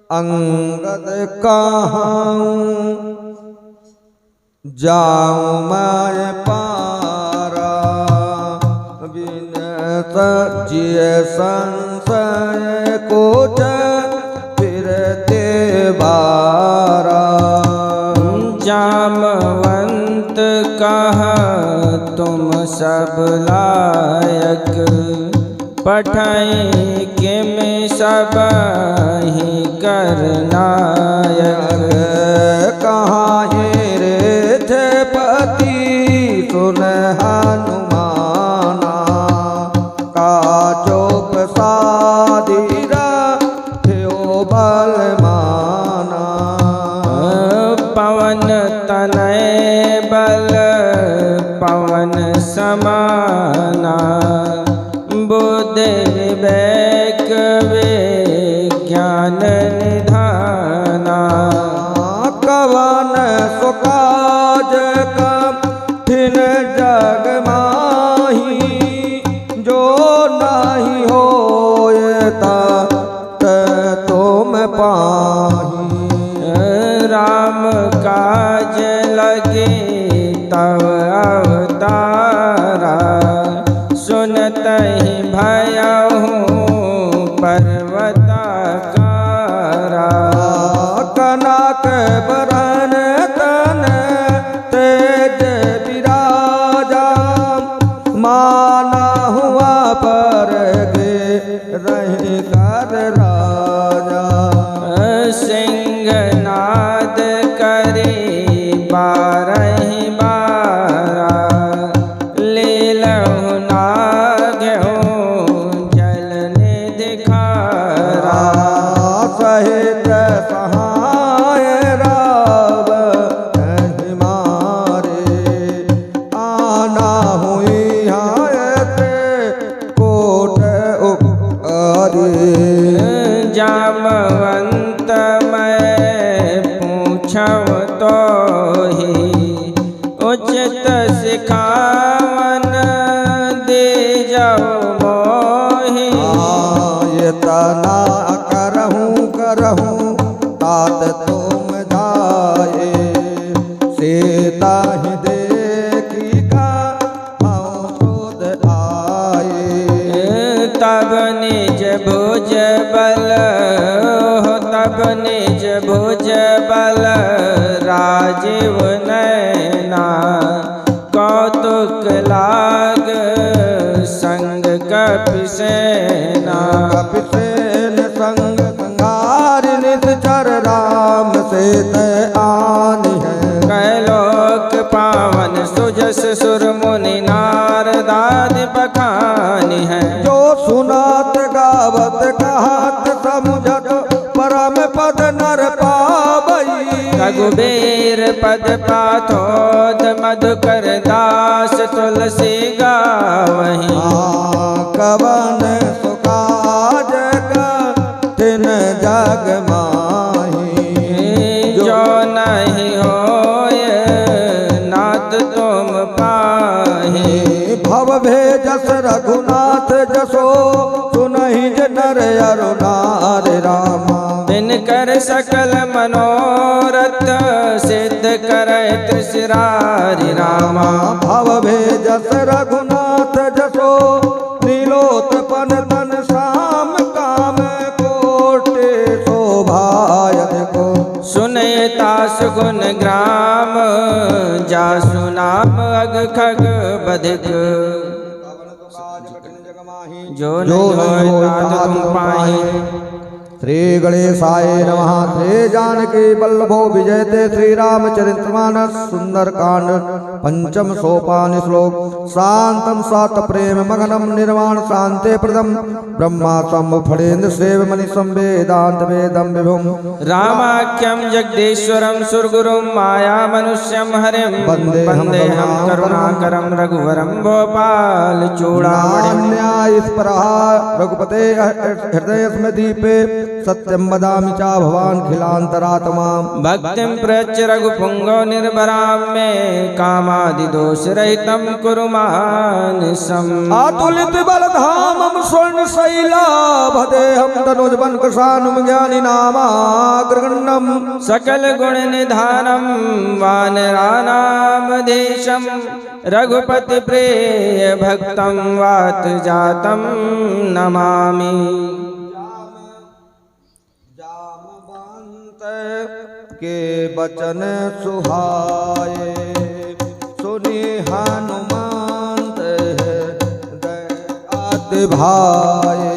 अंगद कहाऊं जाऊं मैं पारा, बिन सजिय संशय कुछ फिरते बारा। जामवंत कहा तुम सब लायक, पठाई के में सब ही करनायक। कहाँ रे थे पति सुन हनुमाना, का चोप साधीरा थे ओ बलमाना। पवन तनय बल पवन समाना, बुद्धि विवेक विज्ञान निधाना। कवन सुकाज कठिन जग माही, जो नहीं होए तात तुम पाही। राम काज लगे तव अवतारा, सुनत ही भयहूँ पर्वताकारा। कनक बरन तन तेज विराजा, माना हुआ पर गे रही कर राजा। सिंहनाद करे बारहि बारा, लीलहु नाग्यो जल निधिखारा। सहित सहाय राव नहीं मारे, आना हुई हायते कोट उपकारे। जामवंत मैं पूछव तो ही, उचित सिखावन दे जाओ मोहि। ये तना करहूँ तात तुम जाए, सीता ही देखी का क्रोध आए। तब निज भुज बल हो, तब निज भुज बल राजीव नैना। कौतुक लाग संग कपिसेना, कपिसेन संग संगार निश्चर राम से तय आनी है। कैलोक पावन सुजस सुर मुनि नारदादि बखानी है। जो सुनात गावत कहत समुझत परम पद नर पावई। रघुबीर पद पाथोद मधुकर दास तुलसी गावहीं। कवन सुकाज कठिन जग माही, जो नहीं होय नाथ तुम पाहि। भव भेजस रघुनाथ जसो, सुनहि नर अरु नार रामा। बिन कर सकल मनोरथ, सिद्ध करे त्रिशिरारि रामा। भव भेजस रघुनाथ जसो, नीलोत्पन तन श्याम काम कोटि शोभाय देखो। सुनयता सुगुन ग्राम, जासु नाम अग खग बधिक। जो नहीं होय तात तुम पाहि। श्री गणेशाय नमः। श्री जानकी वल्लभो विजयते श्री रामचरितमानस सुंदरकांड पंचम सोपान श्लोक। शांतम सात प्रेम मगनम निर्वाण शांते प्रदम, ब्रह्मा शंभु फणेन्द्र सेव मनीषम वेदांत वेदम विभुम। रामाख्यम जगदीश्वरम सुरगुरुम माया मनुष्यम हरिम, वंदे हम करुणाकरम रघुवरम भोपाल चूड़ामणि। रघुपते हृदय दीपे सत्यम वदामि चा भवान खिलांतरात्मा। भक्तिम प्रच रघुपुंगो निर्भराम में काम कामादिदोषरहितं कुरु मानसम् अतुलित बलधामं स्वर्ण शैलाभदेहं तनुजवनकृशानुं ज्ञानि नामाग्रगण्यं सकल गुण निधानं वानराणामधीशं रघुपति प्रिय भक्तं वात जातं नमामि जामवंत के बचन सुहाए सुनि हनुमंत दयाति भाए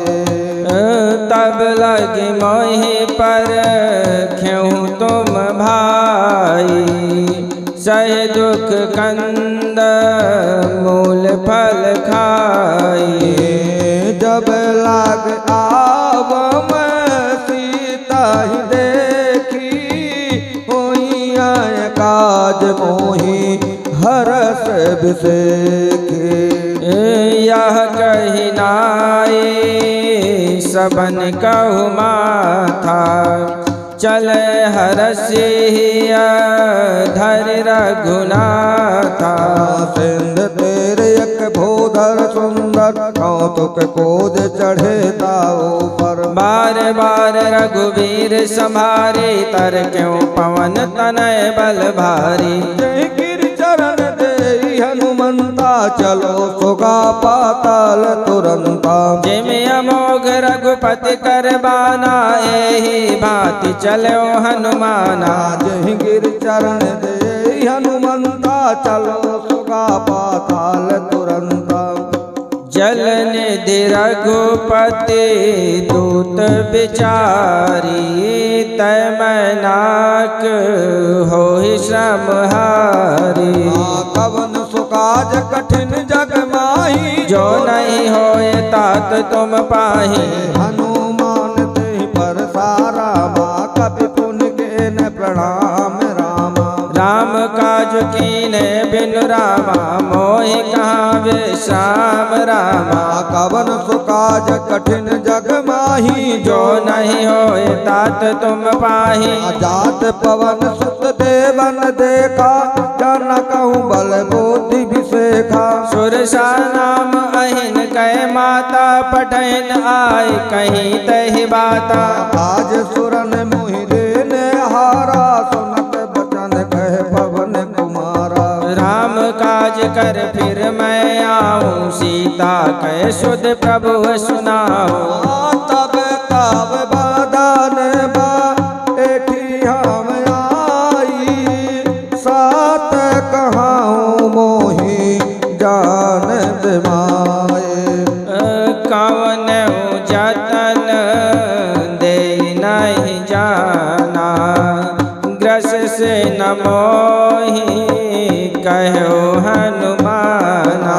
तब लगे मोहि पर क्यों तुम भाई सह दुख कंद मूल फल खाई जब लाग आवम सीता ही देखी होई आय काज मोही हरस बिसेखे यह कही नाई सबन कहु माथा चले हरसिया धर रघुनाथा सिंध तेरे एक भोधर सुंदर कौतुक कोद चढ़े ताओ पर बार बार रघुवीर संभारे तर क्यों पवन तनय बल भारी जय गिर चरण दे हनुमंता चलो सुगा पाताल तुरंता जिम अमोघ रघुपति करबाना एहि भांति चलो हनुमाना जय गिर चरण दे हनुमंता चलो सुगा पाताल तुरंता जल निधि रघुपति दूत बिचारी तय मैनाक हो श्रम हारी कवन सुकाज कठिन जग माही जो नहीं होए तात तुम पाही हनुमान ते पर सारा माँ कपि पुण्य के न प्रणाम रामा राम काज कीने बिनु रामा मोहि कहाँ विश्राम रामा कवन सुकाज कठिन जग माही जो नहीं होए तात तुम पाही जात पवन सुत देवन देखा जन कहूँ बल बुद्धि विशेखा सुरसा नाम अहिन कै माता पठन आय कहीं तहि बाता आज सुरन मोहि देने हारा सुनत बचन कह पवन कुमारा राम काज कर फिर मैं आऊँ सीता कै सुध प्रभु सुनाऊँ तब तब बदन एठी हम आई सात कहाऊँ मोहि जान माए कवन जतन दे नहीं जाना ग्रस से न मोहि कहो हनुमाना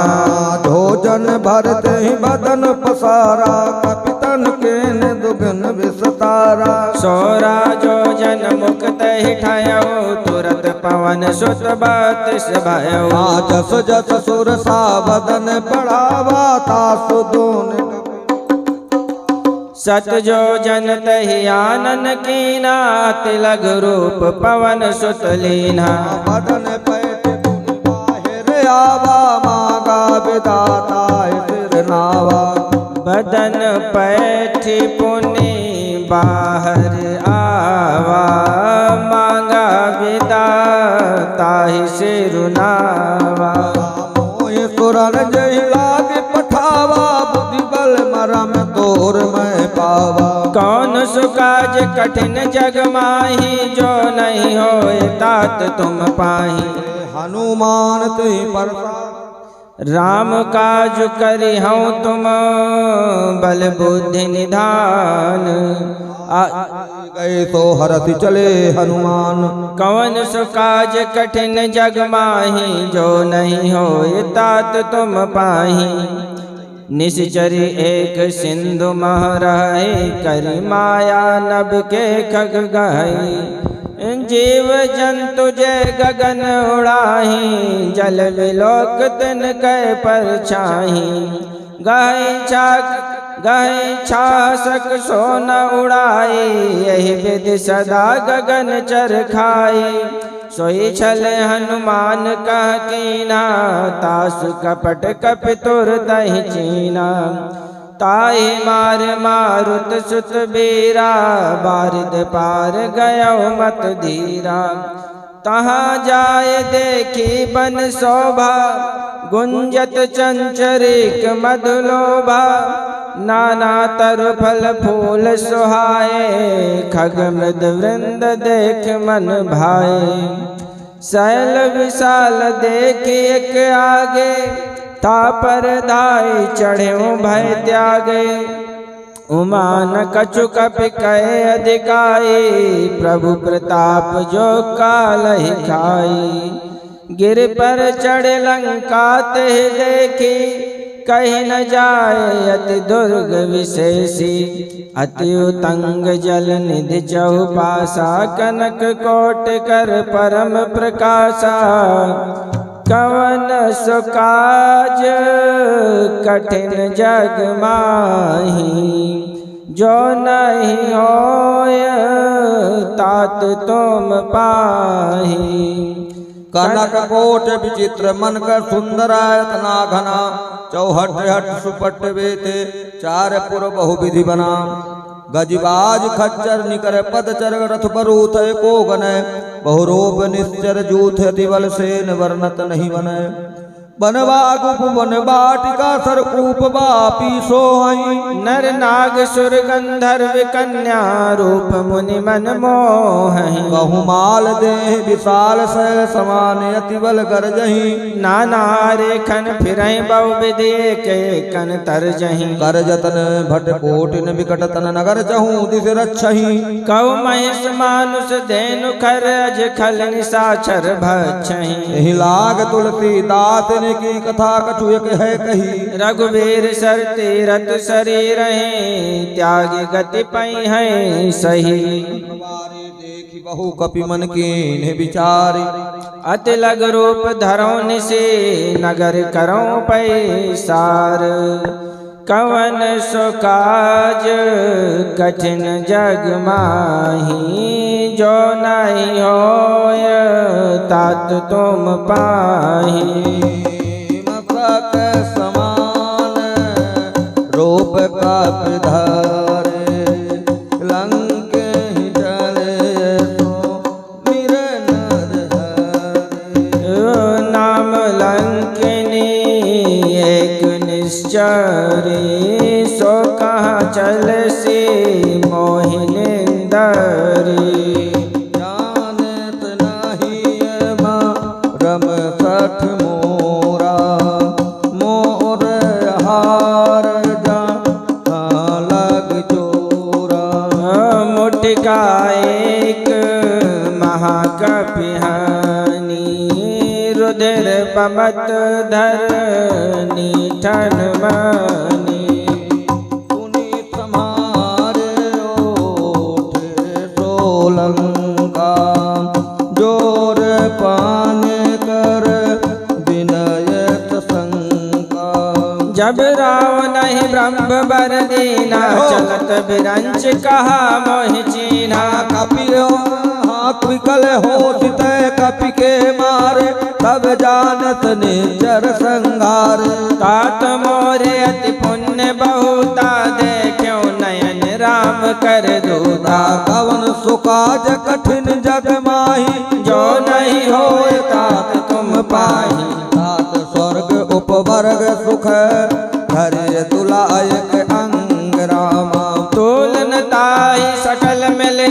भोजन भरते ही बदन पसारा कपितन के न दुगन विस्तारा सोरा जो जन मुक्त हिठायो तुरत पवन सुत बत्स भयो जस जस सुर सा बदन बढ़ावा तासु दोन सत जो जन तहि आनन कीना तिलग रूप पवन सुत लीना बदन पैठ बाहिर आवा मांगा विदाता सिर नावा बदन पैठ पुनि बाहर आवा मांगा विदा ताहि सिरुनावा मोहि सुरन जय लाग पठावा बुद्धि बल मरम तोर मैं पावा कौन सुकाज कठिन जग माही जो नहीं होए तात तुम पाही हनुमान तुहि पर राम काज करी हूँ तुम बल बुद्धि निधान गए तो हरति चले हनुमान कवन सुकाज कठिन जग माही जो नहीं होए तात तुम पाही निश्चरी एक सिंधु मह रहे करी माया नभ के खग गई जीव जंतु जय गगन उड़ाही जल विलोक तिन कै पर छाही गहे छासक सोन उड़ाई यही विधि सदा गगन चर खाई सोई छल हनुमान कह कीना, तासु कपट कपि तुर तहि चीना। ताहि मार मारुत सुत बीरा, बारिद पार गयो मत धीरा। तहाँ जाय देखी बन शोभा, गुंजत चंचरिक मधुलोभा। नाना तरु फल फूल सुहाए, खग मृद वृंद देख मन भाए। शैल विशाल देख एक आगे, था पर धाई चढ़्यो भय त्यागे। उमा न कछु कपि कहे अधिकाई, प्रभु प्रताप जो कालहि खाई। गिर पर चढ़ लंका तेह देखी, कहीं न जाए अति दुर्ग विशेषी। अति उतंग जल निधि चहुपासा, कनक कोट कर परम प्रकाशा। कवन सो काज कठिन जग माही, जो नहीं होय तात तुम पाही। कनक कोट विचित्र मन कर सुंदरायतना घना, चौहट हट सुपट बेते चार पुर बहु विधि बना। गजबाज खच्चर निकर पदचर रथ बरूथ को गनय, बहुरूप निश्चर जूथ अति बल सेन वर्णत नहीं बनय। बनवागुप वन बाटिका सरकूप बापी सोहई, नर नाग सुर गंधर्व कन्या रूप मुनि मन मोहहि। बहुमाल देह विशाल शैल समान अति बल गरजहि। नाना रेखन फिरहि बहु विधि के कन तरजहि। कर जतन भट कोटिन विकट तन नगर चहु दिस रक्षहि। कौ महिष मानुष धेनु खर अज खल निशाचर भक्षहि। एहि लाग तुलसीदास की कथा कछु एक है कही। रघुवीर सर तीरथ शरीर हैं, त्याग गति पई है सही। देखी बहु कपि मन कीन्ह विचारी, अति लग रूप धरो निसे नगर करो पैसार। कवन सो काज कठिन जग माही, जो नहीं होय तात तुम पाही। समान रूप का धारे, लंके ही जले तो मिर नर हरे। नाम लंकिनी एक निश्चरी, सो कहाँ चल सी मोहिनींदरी। जानत नहीं रम सठ मोरा, मोर हार जा लग चोरा। मुटिका एक महाकपिहानी, रुधिर पमत धरनी ठन मनी। पुनीत हमारे ओठ सोलंका, जोर पान कर विनयत शंका। जब रावण ही ब्रह्म बर दीना, चलत बिरंच कहा मोहि चीना। कपि हाथ विकल हो तय कपि के मारे, तब जानत निचर संगार। तात मोरे अति पुण्य बहुता, देखो नयन राम कर दूता। कवन सुकाज कठिन जग माही, जो नहीं होय तात तुम पाही। तात स्वर्ग उपवर्ग सुख, धैर्य तुलायक अंग रामा। तुलन ताहि सकल मिले,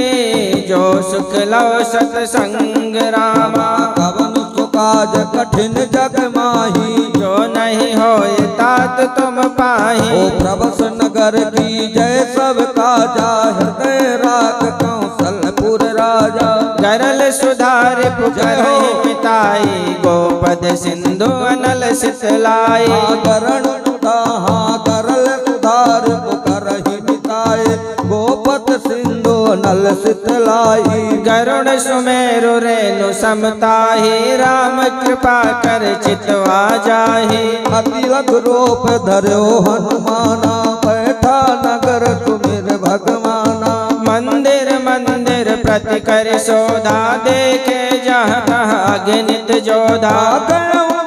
जो सुख लो सतसंग रामा। कवन सुकाज कठिन जग माही, जो नहीं होय तात तुम पाही। ओ प्रभस नगर की जय सब काजा, हृदय राख कौशलपुर राजा। गरल सुधार पुकरहि मिताई, गोपद सिंधु अनल सितलाई। गरण गरल सुधार पुकरहि मिताए, गोपत सिंधु नल सितलाई। गरुण सुमेरु रेणु समताहि, राम कृपा कर चितवा जाहि। अति लघु रूप धर्यो हनुमाना, बैठा नगर सुमिर भगवाना। मंदिर मंदिर प्रति कर शोधा, देखे जहाँ तहाँ अगणित जोधा।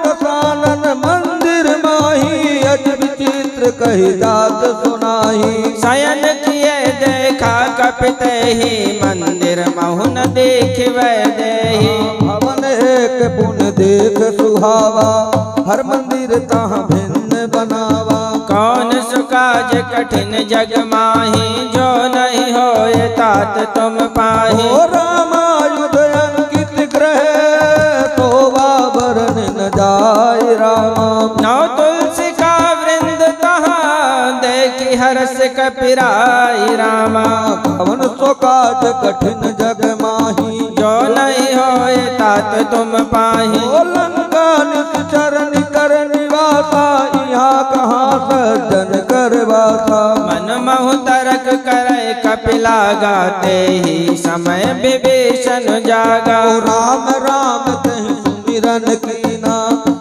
दशानन मंदिर माही, अज विचित्र कही जात सुनाही। शयन किए देखा कपित ही, मंदिर महु न देख वै देही। भवन एक पुन देख सुहावा, हर मंदिर तहाँ भिन्न बनावा। कौन सुकाज कठिन जग माही, जो नहीं होए तात तुम पाही। ओ रामायुध अंकित ग्रह, तो बाबरन न जाय रामा। नौ तुलसी का वृंद तहाँ, देखी हर्ष कपिराई रामा। कवन सो काज कठिन जग माही, जो नहीं होए तात तुम पाही। ओ लंका निश्चर निकर निवासा, यहाँ कहाँ सज्जन कर वासा। मन महु तर्क करे कपिला, गाते ही समय विभीषण जागा। ओ राम राम कहीं सुमिरन कीना,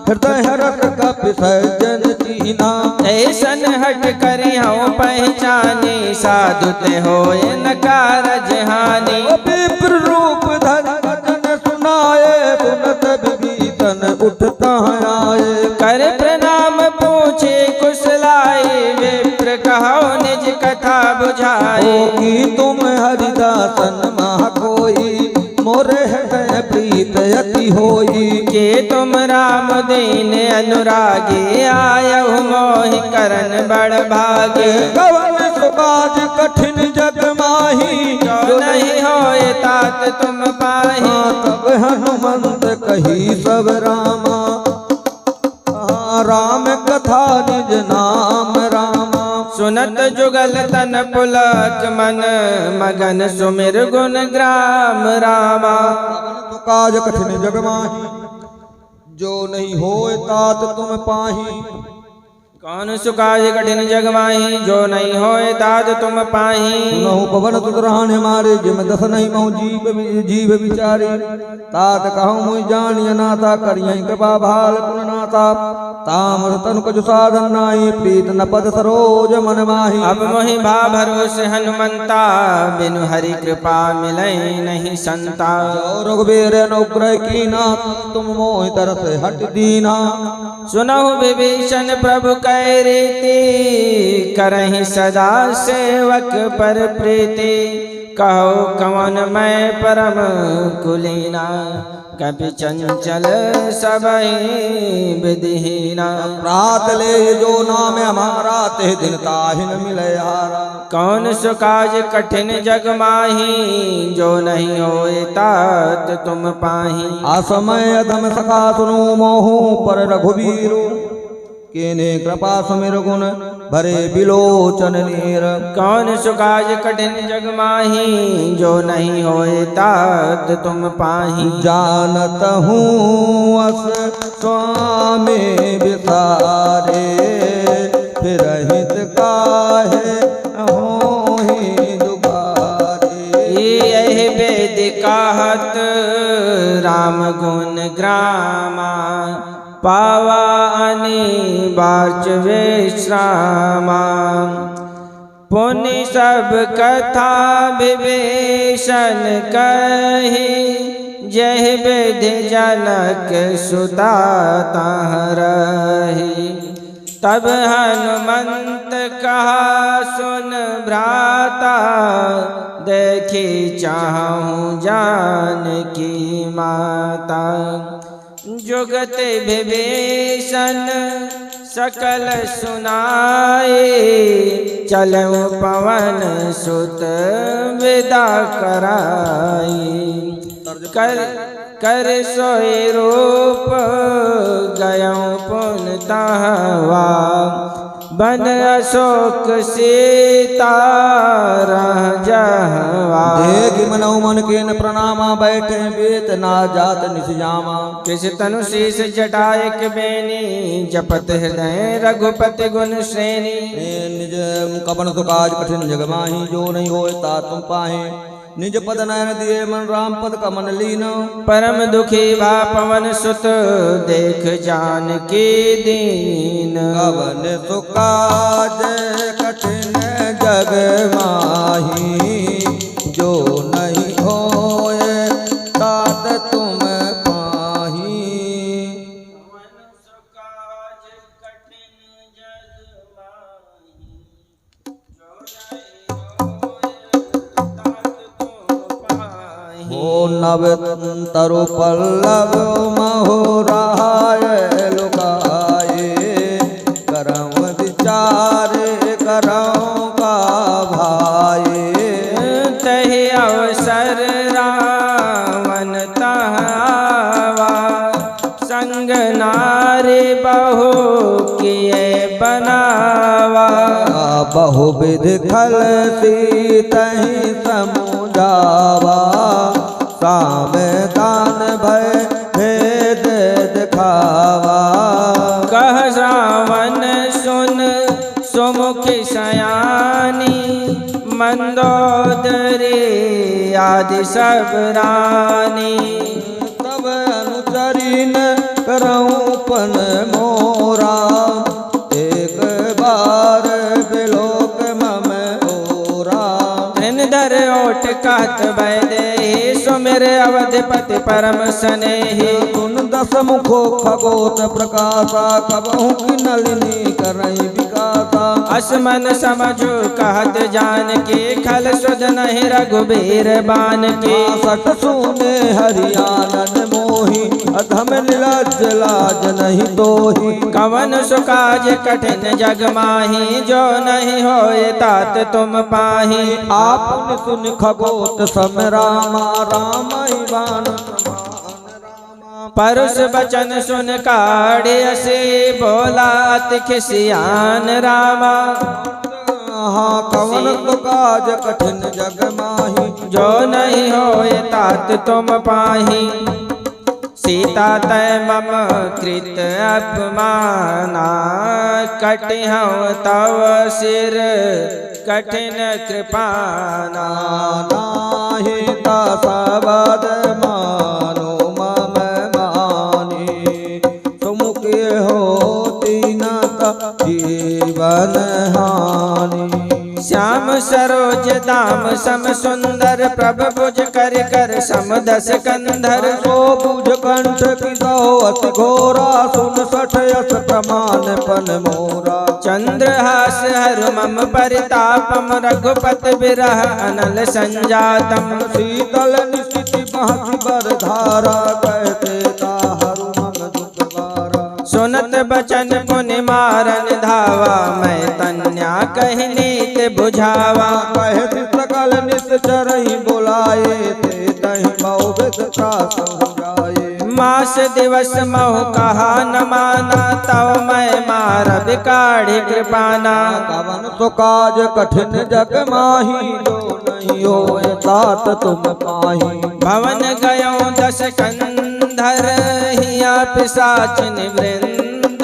हृदय हरस कपि सज्जन कीना। ऐसन हट करी हूँ पहचानी, साधु ते होए न कारज हानि। ओ विप्र रूप धर वचन सुनाए, सुनत विभीषण उठता आए। कर प्रणाम पूछे कुशलाई, विप्र कहो निज कथा बुझाए। ओ की तुम हरिदासन महा कोई, मोरे हृदय प्रीत अति होई। के तुम राम दीन अनुरागी, आयहु मोहि करन बड़ भागे। कवन सुकाज कठिन जग माही, जो नहीं होए तात तुम पाही। तब हनुमंत कही सब रामा, राम कथा निज नाम रामा। सुनत जुगल तन पुलक मन, मगन सुमिर गुण ग्राम रामा। तो काज कठिन जग माही, जो नहीं होए तात तुम पाही। कौन सुकाज कठिन जग माही, जो नहीं होए तात तुम पाही। सुनहु पवन सुत रहने हमारे, जिम दस नहीं महु जीव विचारी। तात कहूँ मुझ जानिय नाथा, करियहि कृपा भाल पुन नाथा। तामस तनु कछु साधन नाहि, प्रीत न पद सरोज मन माही। अब मोहि भा भरोसे हनुमंता, बिनु हरि कृपा मिलै नहीं संता। जो रघुबीर अनुग्रह कीना, तुम मोहि तरस हट दीना। सुनहु विभीषण प्रभु कै रीति, करहि सदा सेवक पर प्रीति। कहो कवन मैं परम कुलीना, कपि चंचल सबहि विधिहीना। रात ले जो नाम हमारा, ते दिन ताहि न मिले हारा। कौन सुकाज कठिन जग माही, जो नहीं होए तात तुम पाही। असमय अधम सखा सुनो मोहु, पर रघुबीरु केने कृपा सुमिर गुण, भरे बिलोचन नीर। कौन सुकाज कठिन जग माही, जो नहीं होए तात तुम पाही। जानत हूँ अस स्वामी विसारे, फिर हित काहे होहि दुबारे। यह वेद कहत राम गुण ग्रामा, पावा अनिवार्च विश्रामा। पुनि सब कथा विभीषण कही, जह विधि जनक सुता तहाँ रही। तब हनुमंत कहा सुन भ्राता, देखी चाहूँ जानकी माता। जुगत विभीषण सकल सुनाए, चलऊ पवन सुत विदा कराई। कर सोई रूप गयऊँ पुन तहवा, बन अशोक सीता रह जहवा। देख मनऊ मन के न प्रणामा, बैठे बेत ना जात निसजामा। किस तनु शीस जटाए के बेनी, जपत हृदय रघुपति गुण श्रेणी। निज कवन सुकाज कठिन जग माही, जो नहीं होए तात तुम पाहे। निज पद नयन दिए मन, राम पद कमन लीन। परम दुखी भा पवन सुत, देख जानकी दीन। कवन सुकाज कठिन जग माही, जो नहीं हो हो नव तरु पल्लव महोराय लुकाए करम विचार करम का भाई तहि अवसर रावण तहावा संग नारी बहु किए बनावा बहुविध खल तही समुझावा सावधान भय भेद दिखावा कह रावण सुन सुमुखी सयानी मंदोदरी आदि सब रानी तब अनुचरी न करऊं पन मोरा एक बार बिलोक मम ओरा धर ओट कहत वैदे सुमिर अवधिपति परम स्नेही गुण दस मुखो खगोत प्रकाशा कबहू की नलिनी करई विकासा असमन समझो कहत जान के खल सुध नहीं रघुबीर बान के सट सुने हरियानन मोही अधम निलज लाज नहीं तोही कवन सुकाज कठिन जग माही जो नहीं होए तात तुम पाही आपन सुन खगोत सम रामा राम बान परुष बचन सुन काढ़े से बोला अति खिसियान रामा हाँ कवन तो काज कठिन जग माही जो नहीं होए तात तुम पाही सीता तय मम कृत अपमाना कटिहं तव सिर कठिन कृपाना नाहि दासवद मानो मम मानी तुम के होती न जीवन हानि श्याम सरोज दाम सम सुंदर प्रभ भुज कर कर सम दस कंधर सो बुझ कंठ की दो अति घोरा सुन सठ यस प्रमाण पन मोरा चंद्रहास हर मम परितापम रघुपत बिरह अनल संजातम शीतल निशिति महति बर धारा कहते ताहरु मम दुख बारा सुनत बचन पुनि मारन धावा मैं तन्या कहनीत बुझावा कहत सकल निश्चरहि बोलाए ते तहि बहुविध त्रास हो जाए मास दिवस महु कहा न माना तव मैं मार बिकाढ़ी कृपाना कवन तो काज कठिन जग माही जो नहीं होए तात तुम पाही भवन गयो दस कंधर हिया पिशाचिन वृंद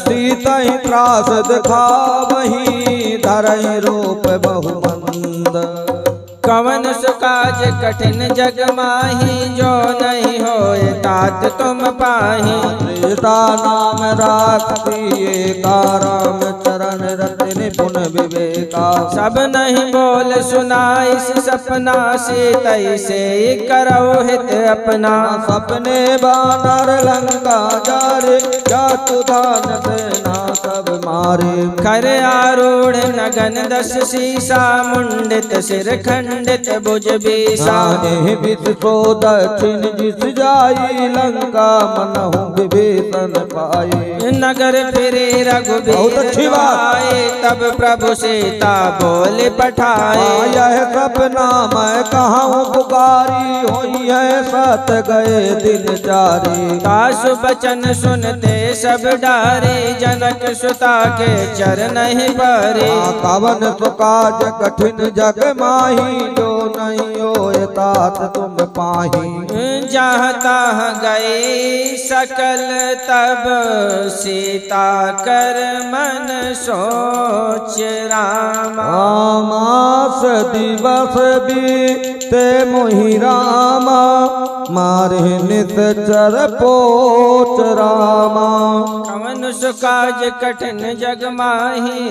सीता ही त्रास दिखावही धरहि रूप बहुमंद कवन सुकाज कठिन जग माही जो नहीं होए तात तुम पाही सीता नाम राखिए राम चरण रत्न पुन विवेका सब नहीं बोल सुनाइस सपना से तैसे करो हित अपना सपने बानर लंका जारे जातु दान सेना सब मारे कर आरूढ़ नगन दस सीसा मुंडित सिर खंडित भुज बीसा साने विष सो दक्षिण जिस जाई लंका मनहु विभीषण पाए नगर फिरे बहुत अच्छी रघुबीर बात। आए तब प्रभु सीता बोल पठाए यह सपना मैं कहाँ पुकारी हुई है सत गए दिन चारी कासु बचन सुनते सब डारे जनक सुता के चरण ही परे कवन सुकाज कठिन जग माही जो नहीं होए तात तुम पाही जहाँ तहाँ गए सकल तब सीता कर मन सोच रामा मास दिवस बीते मोहि रामा मारे निश्चर पोच रामा कवन सुकाज कठिन जग माही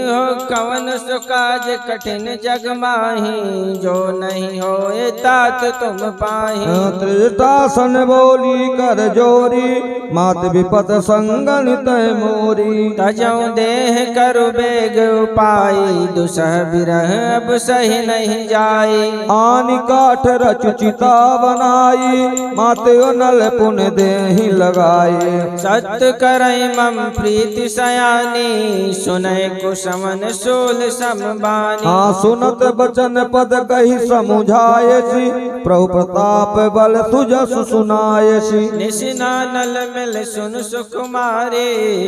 हो कवन सुकाज कठिन जग माही जो नहीं होए तात तुम पाही। त्रिटासन बोली कर जोरी मात विपत संगन तय मोरी। तजऊ देह करु बेग उपाई दुसह बिरह अब सही नहीं जाई। आनि काठ रच चिता बनाई माते नल पुन देहि लगाई। सत्य करई मम प्रीति सयानी सुनय कुसमन सोल समबानी। हाँ सुनत बचन पद कही समुझायसी प्रभु प्रताप बल तुजस सुनायसी। निशिना नल मिल सुन सुकुमारे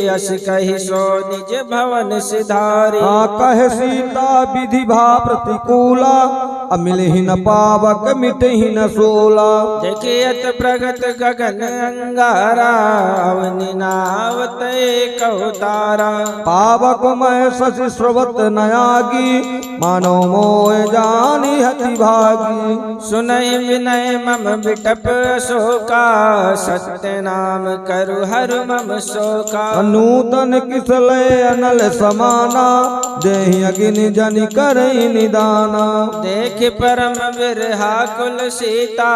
अस कही सो निज भवन सिधारे। हाँ कहे सीता विधि भा प्रतिकूला अमिलहि न पावक मिटहि न सोला। देखियत प्रगत गगन अंगारा अवनि नावत एक अवतारा। पावक मैं शशि स्रवत नयागी मानो मोय जानी हति भागी। सुनय विनय मम बिटप अशोका सत्य नाम करु हर मम शोका। नूतन किसलय अनल समाना देहि अग्नि जनि करहि निदाना। देख परम विरहा कुल सीता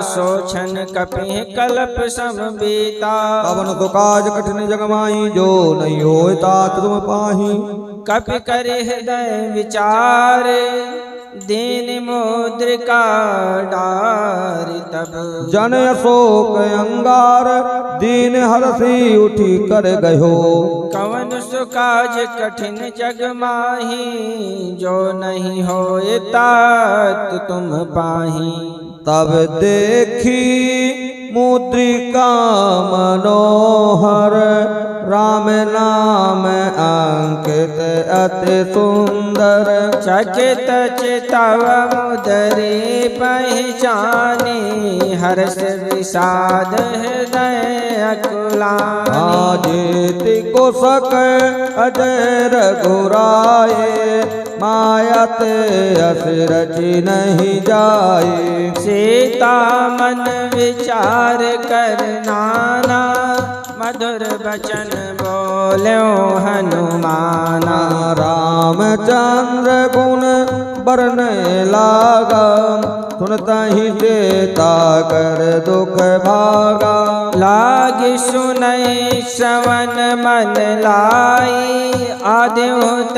सोछन कपि कल्प समबीता। पवन तो काज कठिन जग माही जो नहीं होय तात तुम पाही। कपि करे हृदय विचार दीन मुद्रिका डारि तब। जन अशोक अंगार दीन हरसी उठी कर गयो। कवन सुकाज कठिन जग माही जो नहीं होए तात तुम पाही। तब देखी मुद्रिका मनोहर राम नाम अंकित अति सुंदर। चकित चितव मुदरी पहचानी हर्ष विषाद हृदय अकुलानी। आजेति को सक अजय रघुराए मायते अस रचि नहीं जाए। सीता मन विचार कर नाना मधुर बचन बोल्यो हनुमाना। रामचंद्र गुण बरने लागा सुनतहि सीता कर दुख भागा। लागी सुनई श्रवण मन लाई आद्युत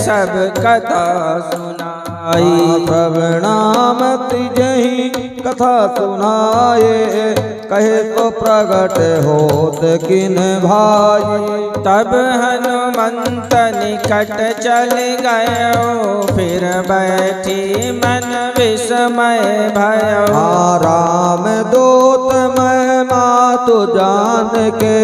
सब कथा सुनाई। प्रणाम तिजहि कथा सुनाए कहे तो प्रगट होत किन भाई। तब हनुमंत निकट चल गयो फिर बैठी मन विस्मय भयो। राम दूत मैं मातु जान के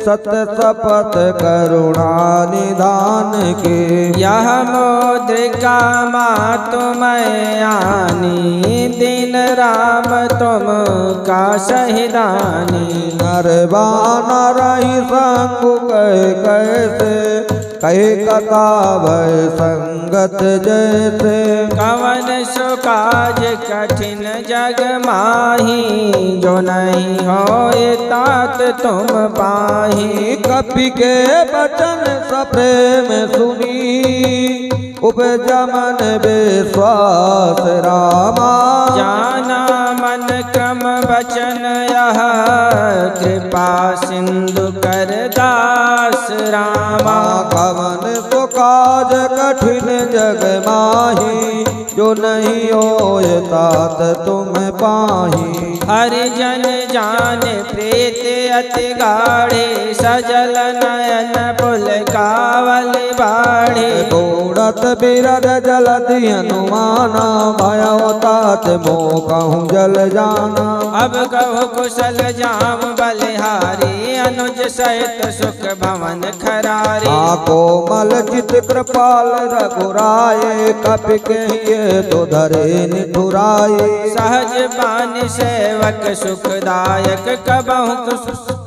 सत्य शपथ करुणा निधान के। यह मुद्रिका मातु मैं आनी दिन राम तुम का सहिदानी। नर बानर ही संग कह कैसे कहे कथा भय संगत जैसे। कवन सुकाज कठिन जग माही जो नहीं होए तात तुम पाही। कपि के बचन सप्रेम सुनी उपजा मन विश्वास रामा। जाना मन क्रम बचन यह कृपा सिंधु कर दास रामा। कवन तो काज कठिन जग माही जो नहीं होय तात तुम पाही। हरिजन जान प्रीत अति गाढ़े सजल नयन पुल कावल बाढ़े। बूढ़त बिरद जलधि हनुमाना भयो तात मोह कहूँ जल जाना। अब कहो कुशल जाम बलिहारी अनुज सहित सुख भवन खरारी। कोमल चित कृपाल रघुराए कपि के ये तो धरे निठुराए। सहज बान से सेवक सुखदायक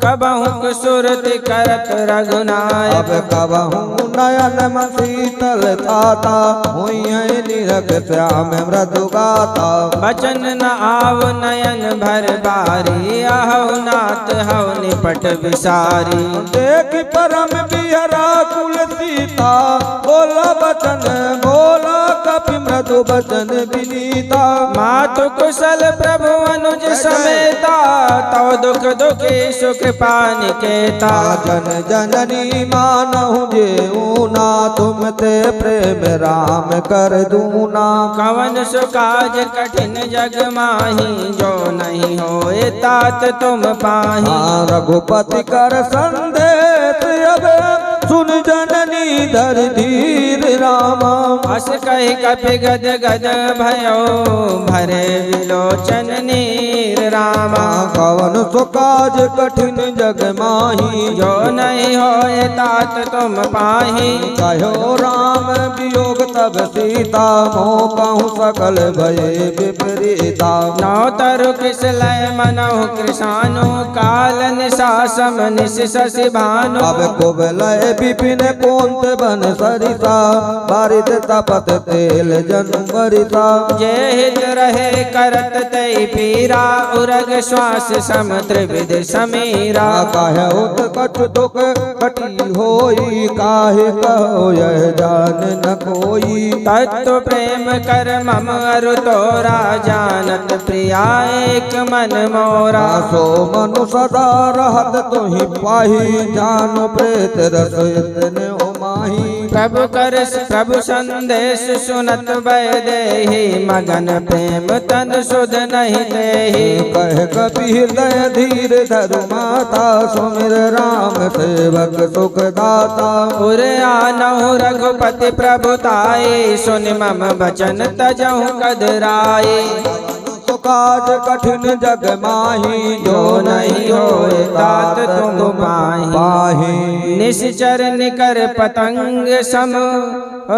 कबहुक सुरति करत रघुनायक। अब कबहू नयन मन शीतल ताता हुई निरख श्याम मृदु गाता। बचन न आव नयन भर बारी आहु नाथ हव निपट विसारी। देख परम बिहरा कुल सीता बोला बचन बोला कपि मृदु बचन विनीता। मातु कुशल प्रभु अनुज समेता तव दुख दुखी सुख पानिकेता। जन जननी मानहु जेऊना तुम ते प्रेम राम कर दूना। कवन सुकाज कठिन जग माही जो नहीं होए तात तुम पाही। रघुपति कर संदेश अब सुन जननी धर धीर रामा। हस कहि कपि गद गद भयो भरे विलोचन नीर रामा। कवन सुकाज कठिन जग माही जो नहीं होए तात तुम पाही। कहो राम वियोग तब सीता मोह कहूँ सकल भये विपरीता। नौ तरु किस लय मनहु कृषानु काल निशासम निश शशि भानु। अब कुबलय विपिन कोंत बन सरिता बारित तपत तेल जनु बरिता। जे हित रहे करत तै पीरा उरग श्वास समुद्र विद समीरा। काहे उत कछ दुख कटी होई काहे कहो यह जान न कोई। तत्व प्रेम कर मम अरु तोरा जानत प्रिया एक मन मोरा। सो मनु सदा रहत तुहि पाही जानो प्रेत रस इतने उमाही। प्रभु संदेश सुनत भय देहि मगन प्रेम तन सुध नहीं देहि। कह कपि हृदय धीर धरु माता सुमिर राम सेवक सुख दाता। उर आनहु रघुपति प्रभुताई सुन मम बचन तजहु कदराई। काज कठिन जग माही जो नहीं होए तात तुम पाही। निश्चर निकर पतंग सम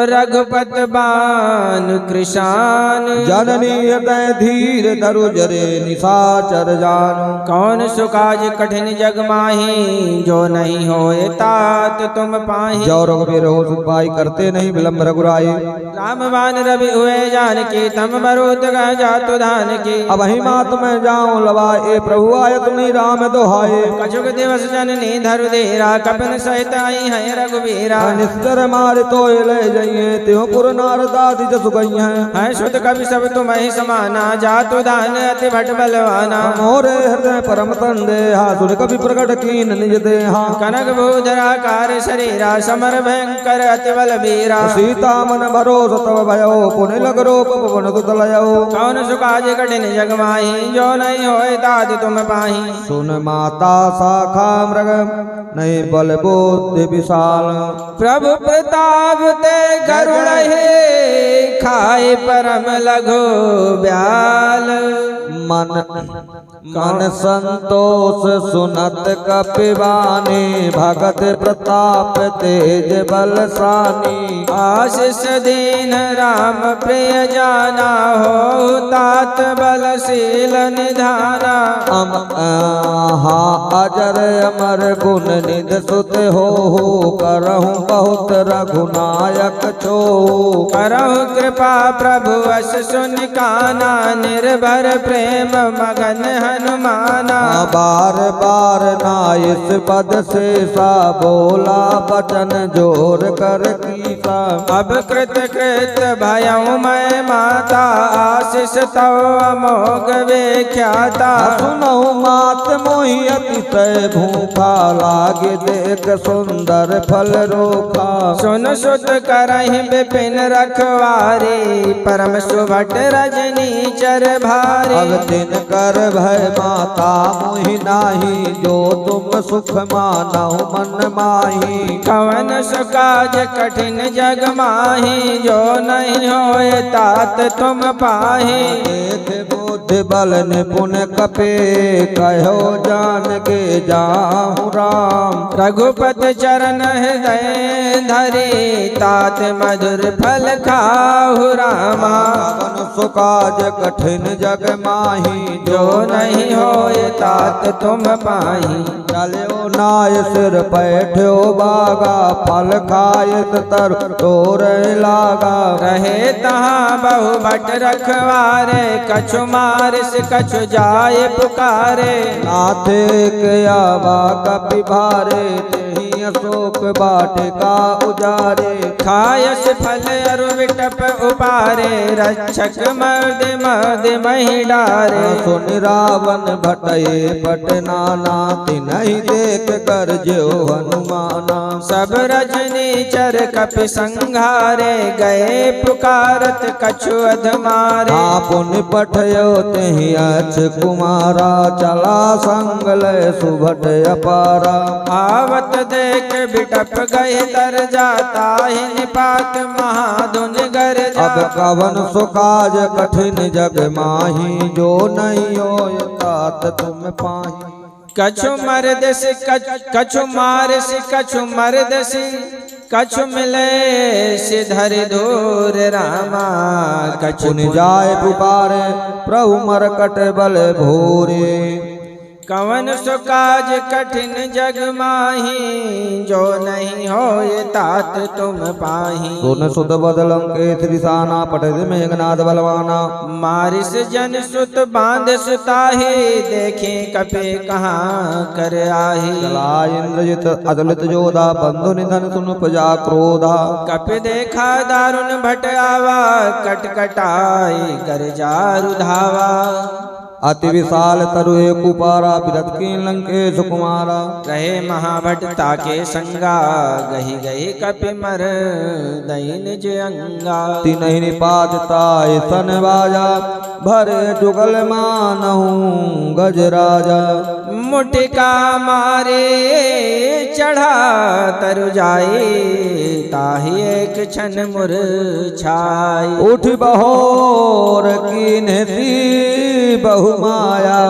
रघुपत बान कृशान। जननी हृदय धीर धरु जरे निशाचर जान। कौन सुकाज कठिन जग माही जो नहीं होए तात तुम पाही। जो रघुवीर हो सुखपाई करते नहीं विलम्ब रघुराई। रामबान रवि हुए जानकी तम बरूत गह जातु धान की। अब ही मात में जाऊं लवाए प्रभु आयत नहीं राम दोहाए। कछुक दिवस जननी धरु धीरा कपिन सहित आई है रघुवीरा। निस्तर मार तो ले जाइए त्यों पुर नारदादि जसु गई है शुद्ध कवि सब तुम ही समाना जातु दान अति भट बलवाना। मोरे हृदय परम तंदे हासुर कवि प्रकट कीन निज देहा। कनक भूधरा कार शरीरा समर भयंकर अति बल बीरा। सीता मन भरोस तब भयो पुण्य लग रूप पवन सुत लयो। कौन सुकाज कठिन जग माही जो नहीं होए तात तुम पाही। सुन माता शाखा मृग नहीं बल बुद्धि विशाल। प्रभु प्रताप ते गरुड़ हे खाए परम लघु ब्याल। मन संतोष सुनत कपिवानी भगत प्रताप तेज बलसानी। आशीष दीन राम प्रिय जाना हो तात बलशील निधाना। अजर अमर गुण निध सुत हो करहूँ बहुत रघुनायक छो। करहु कृपा प्रभु अस सुन काना निर्भर प्रेम मगन हनुमाना। बार बार नाइस पद से सा बोला बचन जोर कर कीसा। अब कृत भयऊ मैं माता आशीष तव अमोघ व्याख्याता। सुनऊ मात मोहि अतिशय भूखा लागे देख सुंदर फल रोखा। सुन सुत करहि विपिन रखवारी परम सुभट रजनी चर भारी। अब दिन कर भय माता मोहि नाही जो तुम सुख मानहु मन माही। कवन सुकाज कठिन जग माही जो नहीं होए तात तुम पाही। देख बुद्धि बल निपुण कपे कहो जान के जाहु राम। रघुपति चरण हृदय धरे तात मधुर फल खाहु रामा। पवन सुकाज कठिन जग माही जो नहीं होए तात तुम पाही। चलो नाय सिर बैठो बागा फल खायत तर तोर लागा। रहे तहाँ बहु भट रखवारे कछु मारिस कछु जाए पुकारे। नाथे के आवा कपि भारे तेहि अशोक बाटिका उजारे। खायस फल अरु विटप उपारे रक्षक मर्द मर्द मही डारे। सुन रावण भटये पट नाना तिन्हि देख कर जो हनुमाना। सब रजनी चर कपि संघारे गए पुकारत कछु अधमारे। पुन पठयो तेहि अक्ष कुमारा चला संग लय सुभट अपारा। आवत देख बिटप गए तर जाता ही निपात महाधुन गर जा। अब कवन सुकाज कठिन जग माही जो नहीं होय तात तुम पाही। कछु मर्दस कछु मारस कछु मर्दस कछु मिले सिधर धूर रामा। कछु पुन जाय पुकारे प्रभु मरकट बल भोरे। कवन सुकाज कठिन जग माही जो नहीं होए तात तुम पाही। सुन सुत बदलम के त्रिसाना पठति मेघनाद बलवाना। मारिस जन सुत बांध सुताही देखे कपे कहाँ कर आही। चला इंद्रजित अतुलित जोधा बंधु निधन सुन प्रजा क्रोधा। कपि देखा दारुण भट आवा कटकटाई कर जारु धावा। अति विशाल तरुए कुपारा बिरत की लंकेश कुमारा। रहे महाभट ताके संगा गही गही कपि मर दई निज अंगा। तिन्हि निपातता सन बाजा भर जुगल मानहु गजराजा। मुटिका मारे चढ़ा तरु जाए ताहि एक क्षण मुरझाई। उठ बहोर की नेसी बहु माया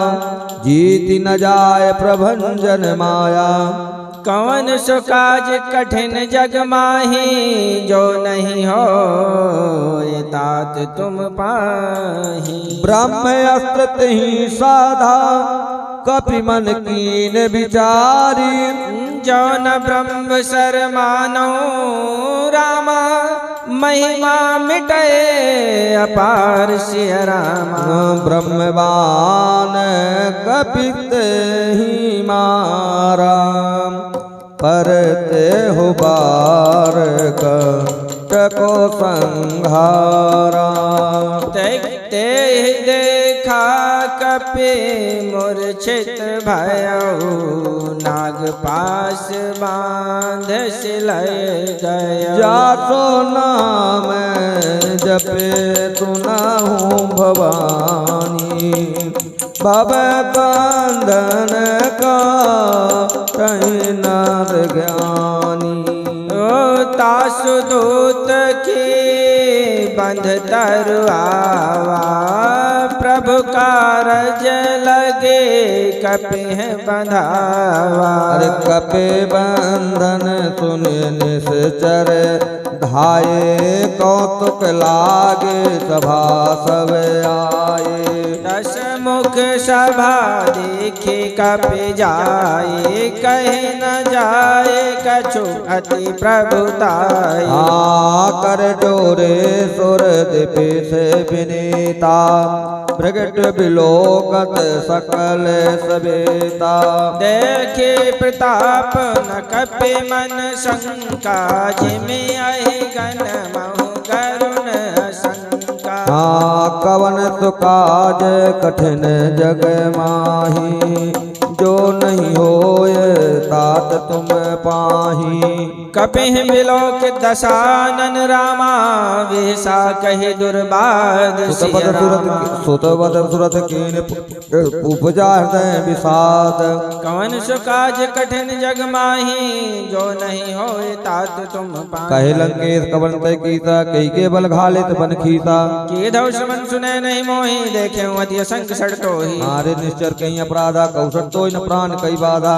जीति न जाय प्रभंजन माया। कवन सुकाज कठिन जग माही जो नहीं हो तात तुम पाही। ब्रह्म अस्त्र तिहि साधा कपि मन कीन विचारी। जो न ब्रह्म सर मानो रामा महिमा मिटए अपार सिय रामा। ब्रह्मवान कपि तेहि मारा परते हो बार को संहारा। देखते देखा कपि मूर्छित भयउ नाग पास बांध सिलय गय। जासो नाम जपे सुनाहु भवानी भव बंधन का कहीं नार ज्ञानी। तासु दूत की बंध तरुआवा प्रभु कारज लगे कपि बंधावा। अरे कपे बंधन सुन निश्चर धाये कौतुक लागे सभा सब आए। दस मुख सभा देखे कपि जाए कहे न जाए कछु अति प्रभुताई। कर डोरे सुर दिपि से विनीता प्रगट बिलोकत सकल सवेता। देखे प्रताप न कपि मन शंका जिमि अहि गण महु करुण शंका। कवन सुकाज कठिन जग माही जो नहीं होय तात तुम पाही। कपिह बिलोक दशानन रामा वेसा कहे दुर्बाद सिया रामा। सुतवद सुरत कीन उपजा हृदय विषाद कवन सुकाज कठिन जग माही जो नहीं होए तात तुम पाहि। कहे लंकेश कवन तय कीता कई के बल घालित बन खीता के धौ समन सुने नहीं मोहि देखे अति असंग सड़तो ही। नारे निश्चर कहीं अपराधा कौशल तो न प्राण कई बाधा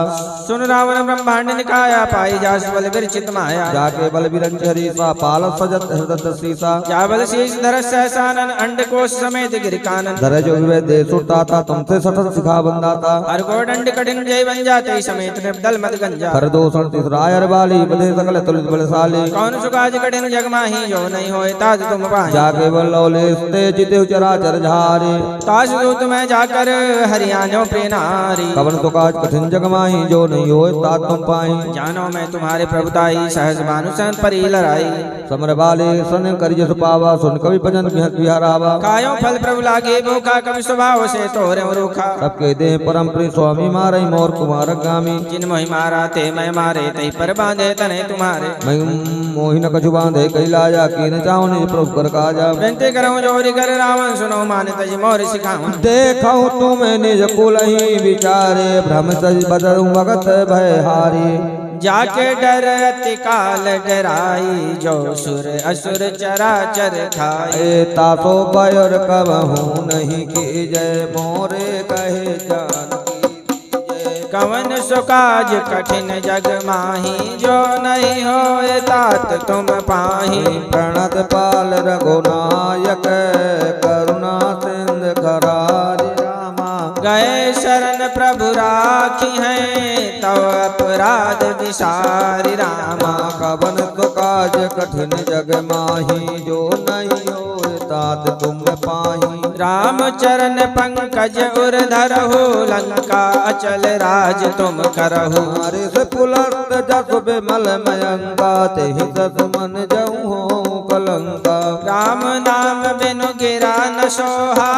सुन रावण ब्रह्मांड निकाया पाई जास बल विरचित माया। जाके बल बिरंज हरीसा पाल सजत हृदय सीसा जा बल शीश धर सहसानन अंड कोश समेत गिर कानन। धरे जो विवे दे सुरता था तुमसे सतत सिखा बंदाता हर को दंड कठिन जय बन जाते समेत निर्दल मत गंजा। कर दोषण तिसरायर बाली बधे सकल तुलित बलशाली कौन सुकाज कठिन जग माही जो नहीं होए ताज तुम पाहि। जाके बल लौले ते जिते चराचर झारे ताज दो तुम्हें जाकर हरियाणो प्रिय नारी। कवन तो काज कठिन जग माही जो नहीं होए तात तुम पाई। जानो मैं तुम्हारे प्रभुताई सहज भानु सन परी लड़ाई। समर बाले सन करिय सुपावा सुन कवि भजन विहारावा। कायो फल प्रभु लागे भूखा कवि स्वभाव से तोरे रूखा। सबके देह परम प्रिय स्वामी मारई मोर कुमार गामी। जिन मोहि मारा ते मैं मारे तई पर बांधे तने तुम्हारे। मैं मोहि न कछु बांधे कई लाया की न चाहो निज प्रभु कर काजा। विनती करूं जोरी कर रावण सुनो मान तज मोर सिखाऊं। देखो तुम निज कुल ही विचारे भ्रम तज बदलू भगत भय हारी। जाके डर अति काल डराई जो सुर असुर चराचर खाए। तातो बयर कबहू नहीं की जय मोरे कहे जानकी जय। कवन सुकाज कठिन जग माही जो नहीं होए तात तुम पाहि। प्रणत पाल रघुनायक करुणा सिंध करारि रामा। गए शरण प्रभु राखी हैं तव अपराध विसारी रामा। कवन तो काज कठिन जग माही जो नहीं होए तात तुम पाही। राम चरण पंकज उर धरहु लंका अचल राज तुम करहु। हमारे से पुलस्त जस बिमल मयंका तेहि दस मन जऊ हो कलंका। राम नाम बिनु गिरा न सोहा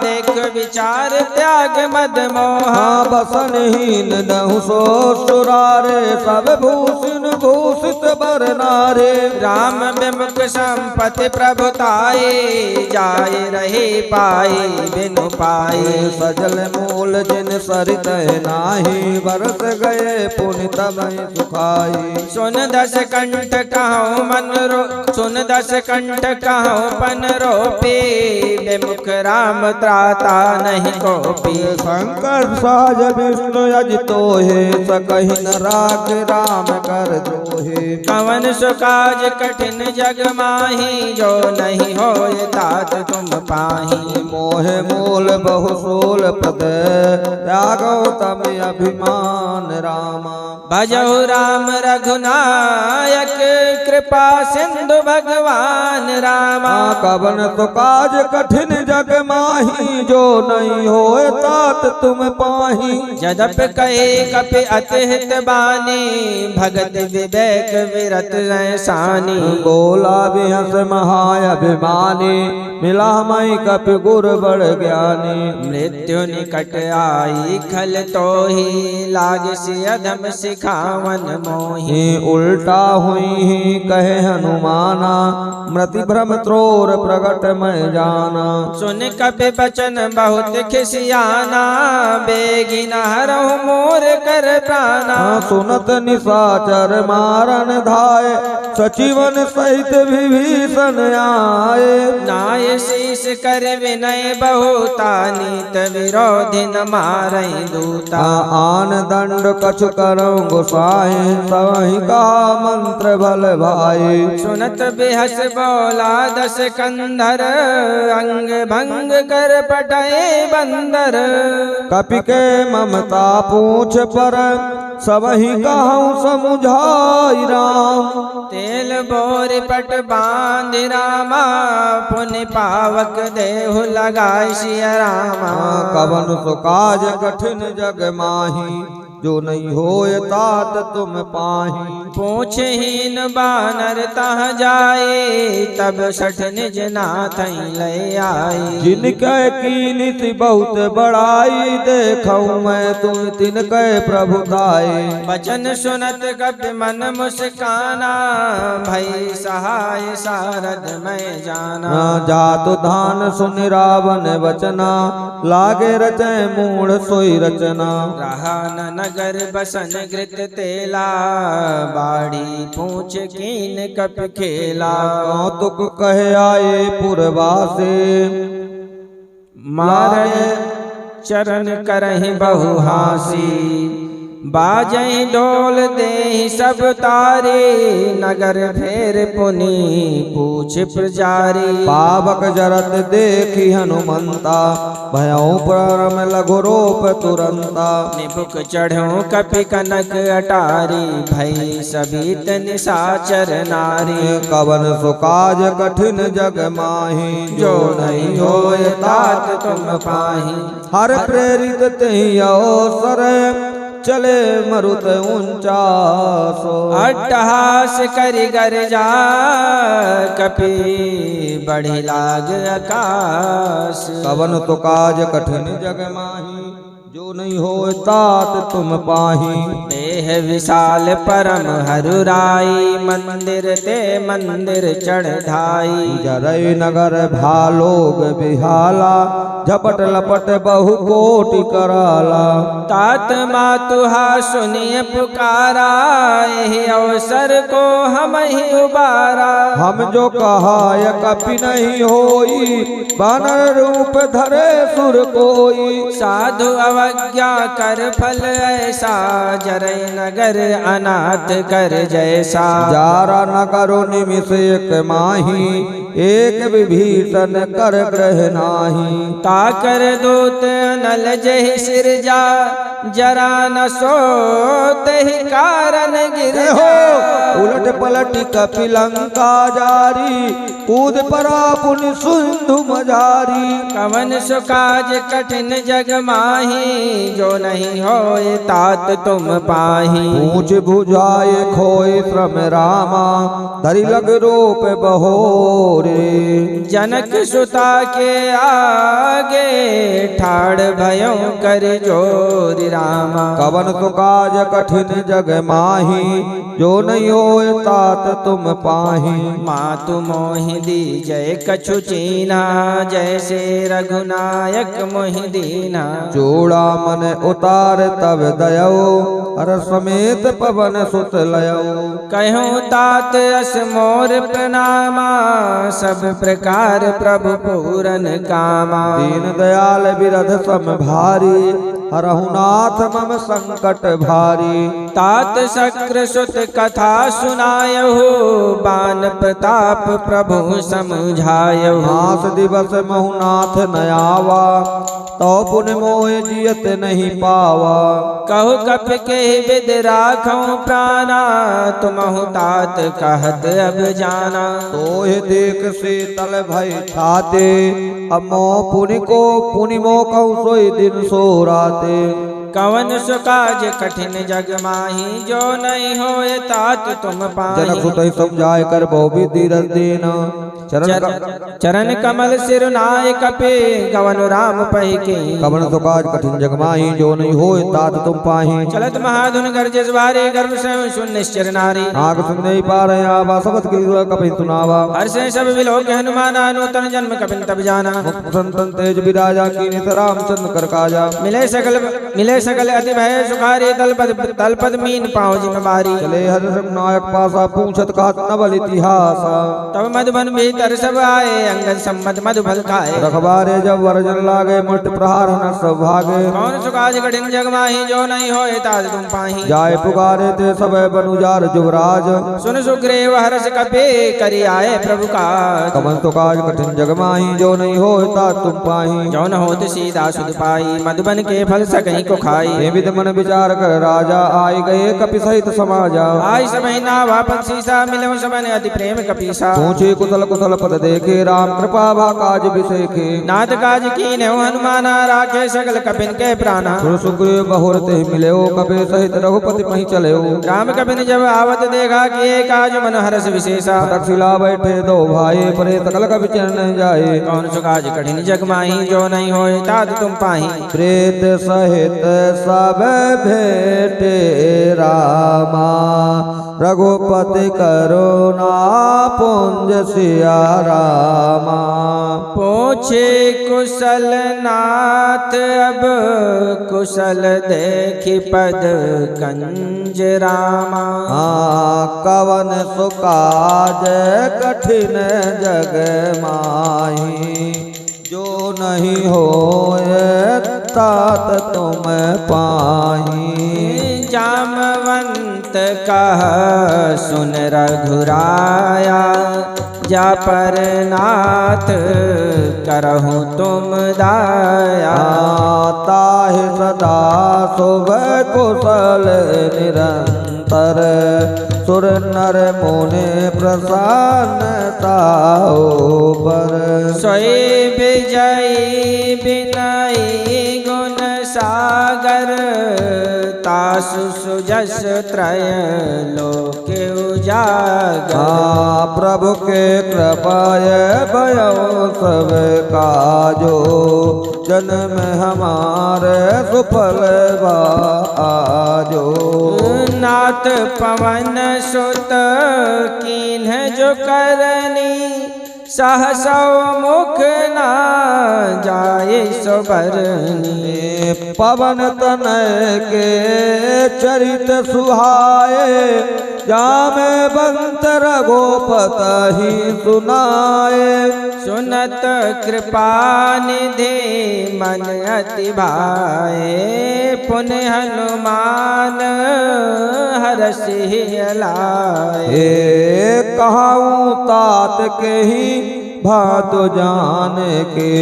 देख विचार त्याग मद मोहा। बसनहीन नहु सो सुरारे सब भूषण भूषित बर नारे। राम विमुख संपत्ति प्रभुताए जाए रहे पाए बिनु पाए। सजल मूल जिन सरित नाही बरस गए पुनि तबहि सुखाई। सुन दस कंठ कहूँ मन रो सुन दस कंठ कहूँ पन रोपे विमुख राम त्राता नहीं कोपी। शंकर सहज विष्णु यज तोहे सकहि न राख राम कर द्रोहे। कवन सुकाज कठिन जग माही जो नहीं होए तात तुम पाहि। मोहे मूल बहुसूल पद त्यागो तम अभिमान रामा। भजहु राम रघुनायक कृपा सिंधु भगवान रामा। कवन तो काज कठिन जग माही जो नहीं होए तात तुम पाही। जदप कहे कपि अतिहित बानी भगत विवेक विरत सानी। बोला बिहस महाय अभिमानी मिला मई कपि गुर बड़ ज्ञानी। मृत्यु निकट आई खल तो ही लाग से अधम सिखावन मोहि। उल्टा हुई कहे हनुमाना मृति भ्रम त्रोर प्रगट मैं जाना। सुन कपि बचन बहुत खिसियाना बेगिन हरहु मोर कर प्राणा। सुनत निशाचर मारन धाय सचिवन सहित विभीषण आए। नाय शीस कर विनय बहुता नीत विरोधी न मारई दूता। आन दंड कछु करऊं गोसाई सवहि का मंत्र बल भाई। सुनत बेहस बोला दस कंधर अंग भंग कर पटाए बंदर। कपि के ममता पूछ पर सबहि कहूँ समुझाई राम। तेल बोर पट बांध रामा पुनि पावक देहु लगाई सिया रामा। कवन सो काज कठिन जग माही जो नहीं होए तात तुम पाही। पूछहीन बानर तह जाए तब सठ निज नाथ ले आए। जिनके कीनित बहुत बड़ाई देखऊँ मैं तुम तिनके प्रभुताई। वचन सुनत कपि मन मुस्काना भई सहाय सारद मैं जाना। जातु धान सुन रावण वचना लागे रचे मूढ़ सोई रचना। रहा न नगर बसन घृत तेला बाड़ी पूछ कीन कप खेला। कौतुक कहे आए पुरवासे मारे चरण करहि बहु हासी। बाजहि ढोल देहि सब तारे नगर फेर पुनि पूछ प्रजारी। पावक जरत देखी हनुमंता भयउ परम लघु रूप तुरंता। निबुक चढ़ो कपि कनक अटारी भई सबित निशाचर नारी। कवन सुकाज कठिन जग माही जो नहीं होए तात तुम पाही। हर प्रेरित तेहि अवसर चले मरुत ऊंचा सो। अट्टहास करि गर्जा कपि बढ़ि लाग आकाश। कवन तो काज कठिन जग माही जो नहीं होए तात तुम पाही। देह विशाल परम हरुराई मंदिर ते मंदिर चढ़ाई। जरई नगर भालोग बिहाला झपट लपट बहु कोटि कराला। तात मातुहा सुनिय पुकारा एहि अवसर को हम ही उबारा। हम जो कहा यह कपि नहीं होई बानर रूप धरे सुर कोई। साधु अवज्ञा कर फल ऐसा जरई नगर अनाथ कर जैसा। जारा न करो निमिष एक माही एक विभीषण कर ग्रह नाही। ताकर दूत अनल जहि सिरजा जरा न सोते ही कारण गिर हो उलट पलट कपि लंका जारी कूद परा पुनि सिंधु मजारी। कवन सुकाज कठिन जग माही जो नहीं होए तात तुम पाही। पूछ बुझाए खोए श्रम रामा धरि लग रूप बहोरे। जनक सुता के आगे ठाड़ भयो कर जोर रामा। कवन सुकाज कठिन जग माही जो नहीं होए तात तुम पाही। मातु मोहि दी जय कछु चीना जैसे रघुनायक मोहि दीना। जोड़ा मन उतार तब दयो हर समेत पवन सुत लयो। कहूँ तात अस मोर प्रणामा सब प्रकार प्रभु पूरन कामा। दीन दयाल बिरध सम भारी हरहु नाथ मम संकट भारी। तात शक्र सुत कथा सुनायहु बान प्रताप प्रभु समझायहु। मास दिवस महुनाथ नयावा तो पुन मोह जियत नहीं पावा। कहु कप के विद राखऊं प्राणा तुमहु तात कहत अब जाना। तोहे देख से तल भय छाते अब मोह पुनि मो कहूँ सोई दिन सो राते। कवन सुकाज कठिन जग माही जो नहीं होए तात तुम पाही। जनक सुत समझाए कर बहु धीरज देना चरण कमल सिर नाय कपे गवन राम पही के। कवन सुकाज कठिन जग माही जो नहीं होए तात तुम पाही। चलत महाधुन गर्जस भारे गर्भ स्वयं सुन निश्चर नारी। आग सुन नहीं पा रहे आवा सबत की कपि सुनावा। हर्ष सब विलोक हनुमाना नूतन जन्म कपिन तब जाना। संतन तेज विराजा की नित रामचंद्र कर काजा। मिले सकल अति भय सुखारी तलपद मीन पाँव जिम बारी। चले हर नायक पासा पूछत कहत नवल इतिहास। तब मधुबन भीतर सब आए अंगद सम्मत मधु फल खाए। रखबारे जब वर्जन लागे मुठ प्रहार न सब भागे। कौन सुकाज कठिन जग माही जो नहीं होए तात तुम पाही। जाय पुकारे ते सब बनुजार जुवराज। सुन सुग्रीव हर्ष कपे करी आए प्रभु काज। कवन सुकाज कठिन जग माही जो नहीं होए तात तुम पाही। जो न होत सीता सुध पाई मधुबन के फल सकहीं को खाई। हे विध मन विचार कर राजा आए गए कपि सहित समाजा। आई समय ना वापन सीसा मिलो सबन अति प्रेम कपीसा। पूछे कुशल कुशल पद देखे राम कृपा भा काज विसेखे। नाथ काज कीन हनुमाना राखे सकल कपिन के प्राणा। सुर सुग्रीव बहुर ते मिले कपि सहित रघुपति मही चले। राम कपिन जब आवत देखा किए काज मन हरस विशेषा। तक्षशिला बैठे दो भाई परे सकल कपि चरण जाए। कौन सो काज कठिन जग माही जो नहीं होए तात तुम पाही। प्रेत सहित सब भेटे रामा रघुपति करुणा पुंज सिया रामा। पूछे कुशल नाथ अब कुशल देखि पद कंज रामा। कवन सुकाज कठिन जग माही जो नहीं होए तात तुम पाही। जामवंत कह सुन रघुराया जा पर नाथ करहु तुम दाया। ताहि सदा शुभ कुशल निरंतर सुर नर मुनि प्रसन्नता पर। सोई विजयी विनयी गुण सागर तासु सुजस त्रय लोक उजागर। प्रभु के कृपाय भयो सब काजो जन्म हमारे सुफल बाजो। नाथ पवन सुत कीन्ह जो करनी सहसौ मुख ना जाए सो बरनी। पवन तनय के चरित सुहाए जामे बंत रघुपत ही सुनाए। सुनत कृपा निधि मन अति भाए पुण्य हनुमान हरषि लाए। कहाऊँ तात के ही भात जान के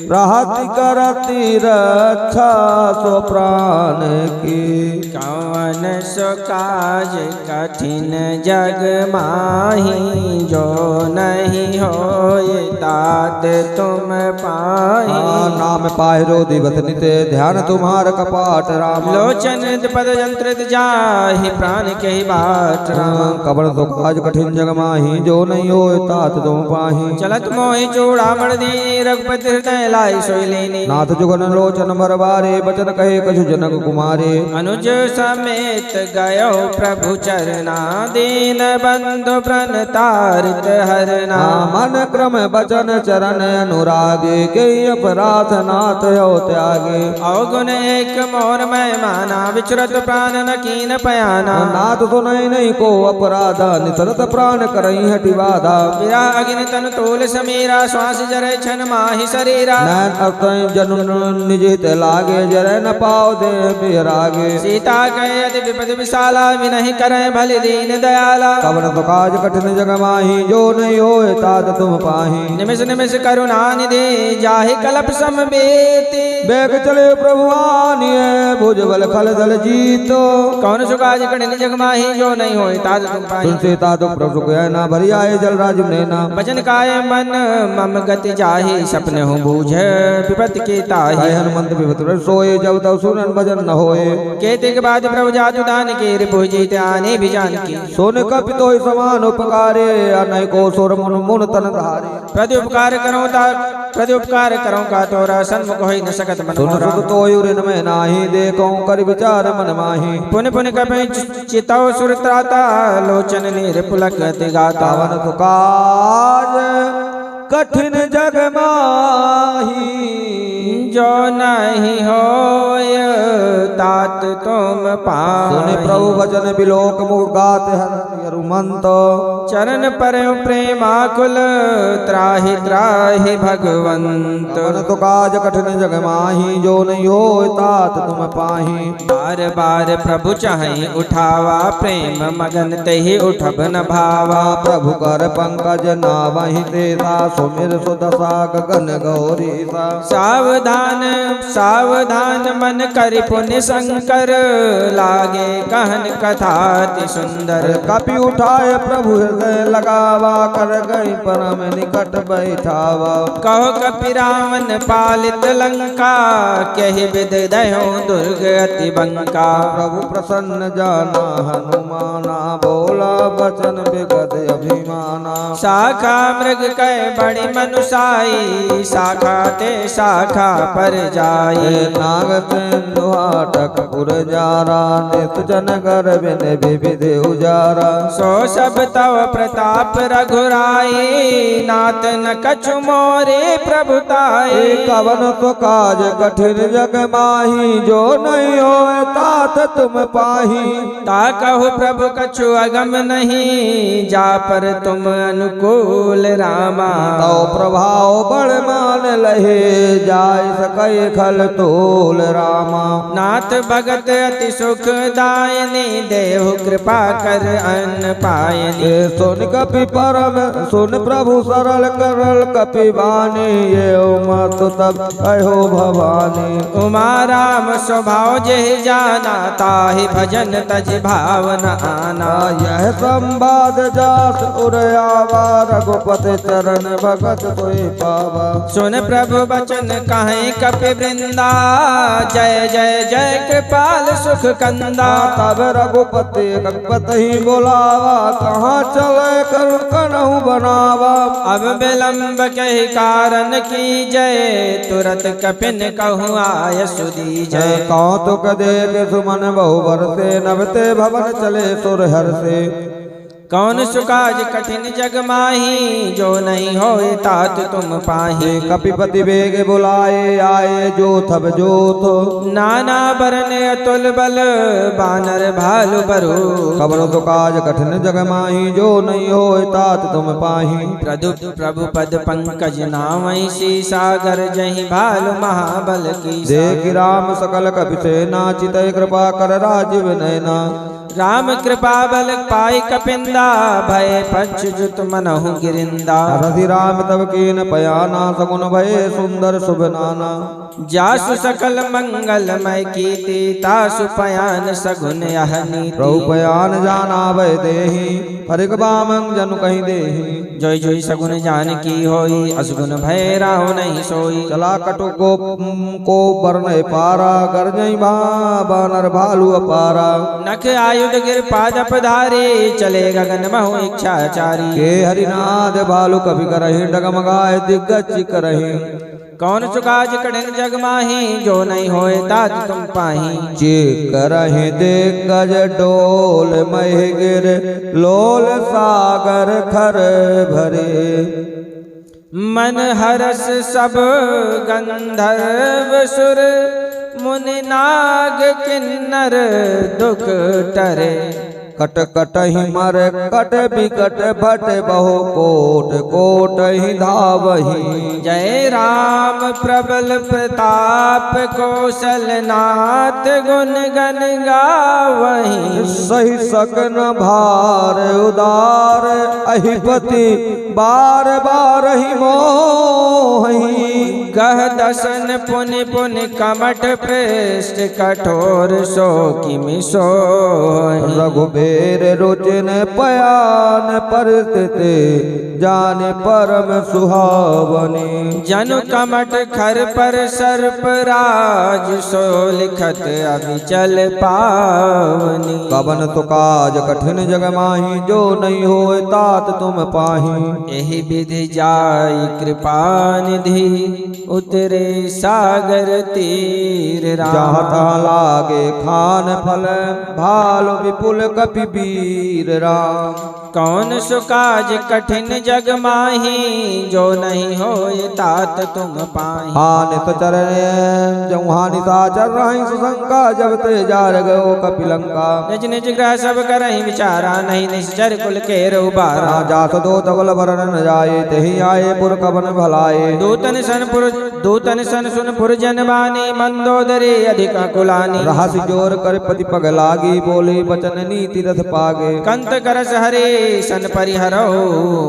राहत करती रक्षा सो प्राण की। कौन सो काज कठिन जग माही जो नहीं होए तात तुम पाही। नाम पाहिरो दिवस निते ध्यान तुम्हार कपाट राम। लोचन पद जंत्रित जाहि प्राण के बाट राम। कबड़ तो काज कठिन जग माही जो नहीं होए तात तुम पाही। चलत मोहि चूड़ामण दीनी रघुपति हृदय लाई सोई लेनी। नाथ जुगन लोचन भरवारे बचन कहे कछु जनक कुमारे। अनुज समेत गयो प्रभु चरना दीन बंधु प्रणतारित हरना। मन क्रम बचन चरण अनुरागे के अपराध नाथ हो त्यागे। अवगुण एक मोर मैं माना विचरत प्राण न कीन पयाना। नाथ सुनई नहीं को अपराध निसरत प्राण करई हटि बाधा। विरा अग्नि तन तोल समीरा श्वास जरे छन माहि शरीरा। नैन अतय जनुन निजित लागे जरे न पाओ दे बिरागे। सीता गए अति विपद विशाला विनहि करे भले दीन दयाला। कवन तो काज कठिन जग माही जो नहीं होए तात तुम पाही। निमिष निमिष करुणा निधि जाहि कलप समबेति। बेग चले प्रभु आनिए भुजबल खल दल जीतो। कौन सुकाज कठिन जग माही जो नहीं होए तात तुम पाही। तुमसे तातु प्रभु को ना भरी आए जल राज नैना। वचन काय मन मम गति जाहि सपने हूँ बूझ विपत के ताहि। हनुमंत विपत सोए जब तब सुनन भजन न होए। केते के बाद प्रभु जातु दान के रिपु जीत आने भी जान की। सोन कपि तो समान उपकारे अनय को सोर मुन मुन तन धारे। प्रति उपकार करो का तोरा सन्मुख होई न सकत मन मोरा। सुन तो ऋण में नाही देखो कर विचार मन माही। पुन पुन कपि चितौ सुर त्राता लोचन नीर पुलक गति गाता। कवन तो काज कठिन जग माही जो नहीं होय तात तुम पाहि। सुनि प्रभु वचन बिलोक मुख गात हनुमंत। चरण पर प्रेमाकुल त्राहि त्राहि भगवंत। कवन तो काज कठिन जग माही जो नहीं हो तात तुम पाही। बार बार प्रभु चाहि उठावा प्रेम मगन तेहि उठब न भावा। प्रभु कर पंकज नावहि तेसा सुमिर सुदशा गगन गौरी सा। सावधान सावधान मन कर पुण्य शंकर लागे कहन कथा अति सुंदर। कपि उठाए प्रभु हृदय लगावा कर गई परम निकट बैठावा। कहो कपि रावण पालित लंका कहि विद दयो दुर्ग अति बंका। प्रभु प्रसन्न जाना हनुमाना बोला बचन बिगद अभिमाना। शाखा मृग कै बड़ी मनुषाई शाखा ते शाखा पर जाई। नाग तेन्दुहाटक पुरजारा नित जन कर बिन विविध उजारा। सो सब तव प्रताप रघुराई नाथ न कछु मोरे प्रभुताई। कवन तो काज कठिन जग माही जो नहीं हो तात तुम पाही। ता कहु प्रभु कछु अगम नहीं जा पर तुम अनुकूल रामा। तो प्रभाव बड़ मान लहे जाय सकै खल तोल रामा। नाथ भगत अति सुख दायनी देहु कृपा कर अन्न पायनी। सुन कपि परम सुन प्रभु सरल करल कपि बानी। ये मत तब कहो भवानी। उमा राम स्वभाव जेहि जाना ताहि भजन तज भावन आना। यह संवाद जास उरयावा रघुपति चरण भगत कोई पावा। सुन प्रभु बचन कहें कपि वृंदा जय जय जय कृपाल सुख कंदा। तब रघुपति गणपति ही बोलावा कहाँ चले कर कनहु बनावा। अब विलंब कहि कारण की जय तुरत कपिन कहूँ आय सुधी जय। कौतुक देख सुमन बहु बरसे नवते भवन चले सुर हर से। कौन सुकाज कठिन जग माही जो नहीं होए तात तुम पाही। कपिपति बेग बुलाए आए जो थब जोत। नाना बरन अतुल बल बानर भालु बरु। कवन तो काज कठिन जग माही जो नहीं होए तात तुम पाही। प्रभु पद पंकज नामहि सी सागर जहि भालु महाबल की। देख राम सकल कपि सेना चितय कृपा कर राजीव नैना। राम कृपा बल पाई कपिंदा भय पक्ष जुत मनहु गिरिंदा। रघु राम तब कीन पयाना सगुन भय सुंदर शुभ नाना। जासु सकल मंगलमय कीर्ति तासु पयान सगुन यह नीति। प्रभु पयान जाना भय देहि हरिक बामं जनु कहीं देहि। जोई जोई सगुन जान की होई असगुन भय राव नहीं सोई। चला कटु को बरन पारा गर्जई बानर भालू अपारा। नख आयुध गिर पादप धारे चले गगन महु इच्छाचारी। के हरिनाद भालू कभी करहि डगमगाए दिग्गज करहि। कौन सुकाज कठिन जग माही जो नहीं होए तात तुम पाही। जे करहि दिग्गज डोल मह गिर लोल सागर खर भरे। मन हरस सब गंधर्व सुर मुनि नाग किन्नर दुख टरे। कट कट ही मर कट बिकट भट बहु कोट कोट ही धावही। जय राम प्रबल प्रताप कौशल नाथ गुण गण गावही। सही सकन भार उदार अहिपति बार बार ही मोहि। गह दसन पुनि पुनि कमठ पृष्ठ कठोर सो किमि सोहि। रघुबीर रुचिन पयान परिस्थिति जाने परम सुहावनी। जनु कमठ खर पर सर्प राज सो लिखत अविचल पावनी। कवन तो काज कठिन जग माही जो नहीं होए तात तुम पाही। एहि विधि जाई कृपा निधि उतरे सागर तीर राम। जहाँ तहाँ लागे खान फल भालु विपुल कपि वीर राम। कौन सुकाज कठिन जग माही जो नहीं होए तात तुम पाही। हानित चरणे जमुहानि साचर रही सुशंका जब ते जार गयो कपिलंका। निज निज ग्रह सब करहि विचारा नहीं निश्चर कुल के उबारा। जात दो तबल भरन न जाए तेहि आए पुर कवन भलाए। दूतन सन सुन पुर जनवानी मंदोदरी अधिक कुलानी। रहस्य जोर कर पति पग लागी बोली बचन नीति रथ पागे। कंत करस हरे सन परिहरो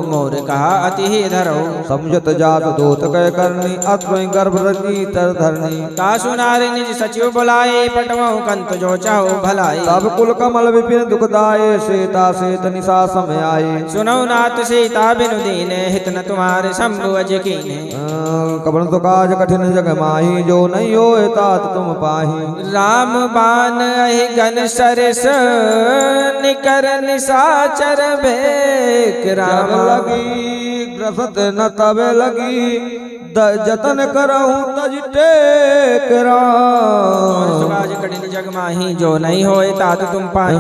मोर कहा अति ही धरो। समझत जात दूत कह करनी अत्वै गर्भ रची तर धरनी। तासु नारी निज सचिव बुलाए पटवहु कंत जो चाहो भलाए। तब कुल कमल विपिन दुखदाये सीता सेत निशा समय आए। सुनो नाथ सीता बिनु दीने हित न तुम्हारे शंभु अज कीने। कबन तो काज कठिन जग माही जो नहीं होए तात तुम पाही। राम बान अहि गन सरस निकर निशाचर भेक राम लगी ग्रसत न तबे लगी जतन करहूँ तज टेक राम। सुकाज कठिन जग माही जो नहीं होए तात तुम पाही।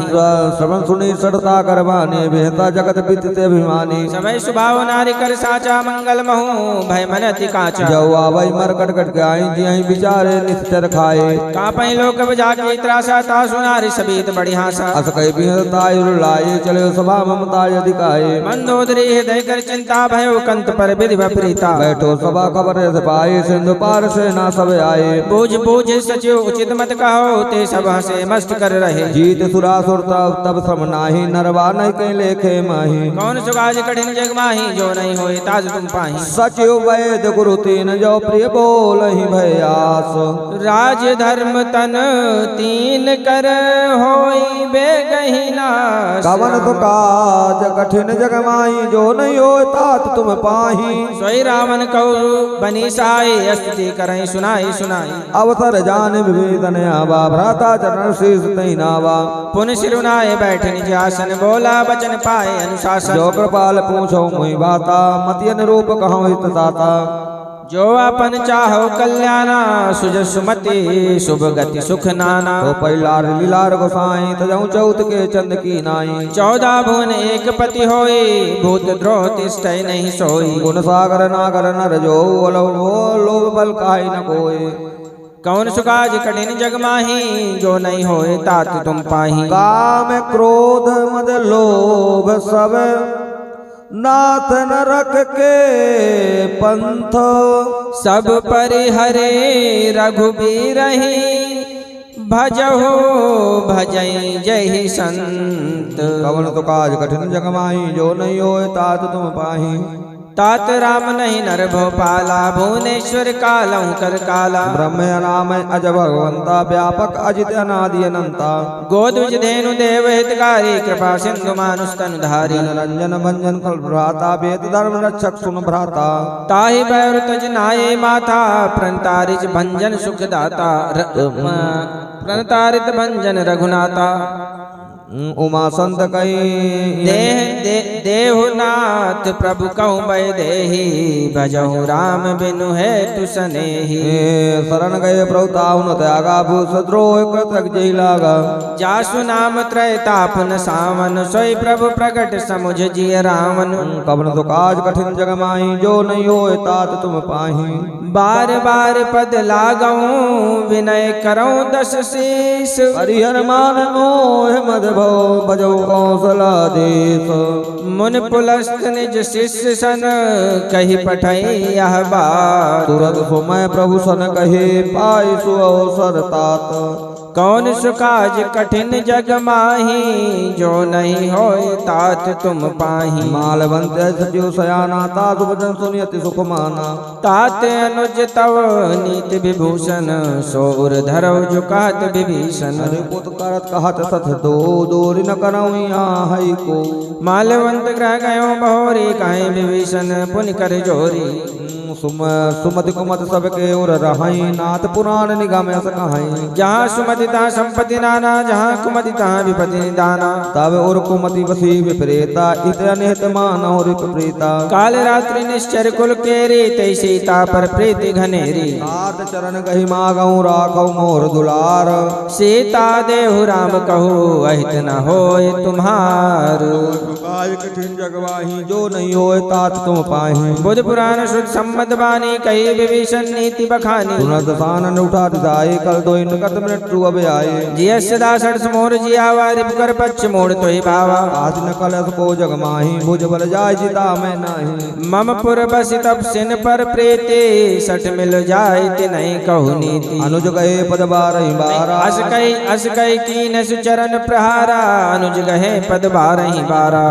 श्रवण सुनी सड़ता करवाने बेहता जगत बीतते अभिमानी। समय सुभाव नारी कर साचा मंगल महू भय मन अति काचा। जो आवई मर कट कट के आई जी बिचारे निश्चर खाए। कापई लोक बजाके त्रासा तासु नारी सबीत बड़ी हासा। अस कई बिहताय लाए चले सभा ममता अधिकाए। मंदोदरी हृदय कर चिंता भयो कंत पर विधि विपरीता। बैठो सभा खबर पाए सिंधु पार से ना सब आए। बूझ बूझ सचिव उचित मत कहो ते सब हंसे मस्त कर रहे। जीत सुरासुर तब श्रम नाही नरवा नहीं कहीं लेखे माही। कौन सुगाज कठिन जग माही जो नहीं होए ताज तुम पाही। सचिव वैद गुरु तीन जो प्रिय बोल ही भयास। राज धर्म तन तीन कर होई बेगही नाश। कवन तो काज कठिन जग माही जो नहीं होए तात तुम पाही। सोई रावण कौ बनी सहाय स्तुति करई सुनाई सुनाई। अवसर जान विवेदन आवा भ्राता चरण शीस तई नावा। पुन सिरुनाए बैठ निज आसन बोला बचन पाए अनुशासन। जो कृपाल पूछो मुहि बाता मतियन रूप कहूँ हित दाता। जो अपन चाहो कल्याणा सुज सुमति शुभ गति सुख नाना। तो पैलार लीलार गोसाई तजऊ चौथ के चंद की नाई। 14 भुवन एक पति होई भूत द्रोह तिष्ठै नहीं सोई। गुण सागर नागर नर जो लोभ बल काहि न कोय। कौन सुकाज कठिन जग माही जो नहीं होए तात तुम पाही। काम क्रोध मद लोभ सब नाथ नरक के पंथ। सब परिहरे रघुबीर भजहो भजई जय संत। कवन तो काज कठिन जग माही जो नहीं होए तात तुम पाही। तात राम नहीं नर भोपाला भुवनेश्वर कालहु कर काला। ब्रह्म नाम अज भगवंता व्यापक अजित अनादि अनंता। गोद्विज धेनु देव हितकारी कृपा सिंधु मानुष तनुधारी। रंजन भंजन कल भ्राता वेद धर्म रक्षक सुन भ्राता। ताहि बैर तज नाये माथा प्रणतारिच भंजन सुखदाता। प्रणतारित भंजन रघुनाथा। उमा संत कई देहुनाथ प्रभु कहु भय देहि। भजहु राम बिनु है तु सनेहि। शरण गए प्रभुताउन त्यागा भूसद्रोह कृतक जय लागा। जासु नाम त्रय तापन सावन सोई प्रभु प्रकट समुझ जिय रावण। कवन तो काज कठिन जग माही जो नहीं होए तात तुम पाही। बार बार पद लागऊं विनय करऊं 10 शीस। हरिहर मान मोह मद भजो कौशलाधीश। मुन पुलस्त निज शिष्य सन कही पठई यह बात। तुरंत सुमय प्रभु सन कहे पाई सुअवसर तात। कौन सुकाज कठिन जग माही जो नहीं होए तात तुम पाही। मालवंत सचिव सयाना तात वचन सुनियति सुख माना। तात अनुज तव नीति विभूषण सोर धरव जुकात विभीषण। पुत करत कहत सथ दो दोरी न करऊँ यहाँ हई को। मालवंत ग्रह गयो बहोरी काहे विभीषण पुन कर जोरी। सुमति कुमत सबके उर रहाई नाथ पुराण निगम अस कहाई जहाँ सुमति तहाँ संपत्ति नाना जहाँ कुमति तहाँ विपत्ति निदाना तब उर कुमति बसी विपरीता इत अनिहित मानव विपरीता काल रात्रि निश्चर कुल केरी तै सीता पर प्रीति घनेरी नाथ चरण कही मागऊ राखौ मोर दुलार सीता देहु राम कहू अहित न होय तुम्हार काज कठिन जगवाही जो नहीं होए तात तुम पाही बुध पुराण शुद्ध सम्मत बानी कही विभीषण नीति बखानी सुनत सानन उठा दिदाई कल दो इनकत मृत्यु अब आए जियस सदा सठ मोर जियावा रिपुकर पक्ष मोड़ तो ही भावा आज न कलस को जग माही भुज बल जाय जिता मैं नाही मम पुर बसि तब सिन पर प्रीति सठ मिल जाय नहीं कहु नीति अनुज गए पद बारही बारा अस कई कीन सुचरण प्रहारा अनुज गहे पद बारही बारा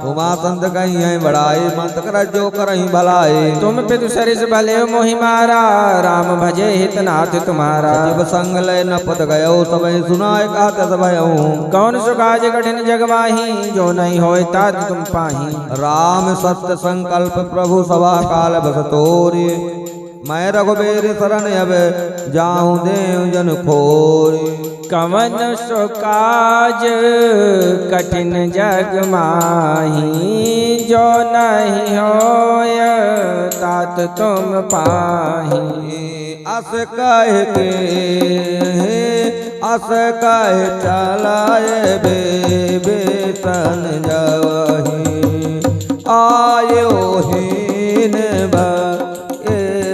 उमा संत कही है बड़ाई मंत कर जो करही भलाई तुम पितु सरिस भले मोहि मारा राम भजे हितनाथ तुम्हारा जब संग लय न पद गयो तब सुनाय कहत भयऊ कौन सुकाज कठिन जगवाही जो नहीं होय तात तुम पाही राम सत्य संकल्प प्रभु सभा काल बस तोरी मैं रघुबीर शरण अब जाऊं देव जन खोरी कवन सुकाज कठिन जग माही जो नहीं होय तात तुम पाही अस कह के अस कह चलाए बेसन जवही आयो हीन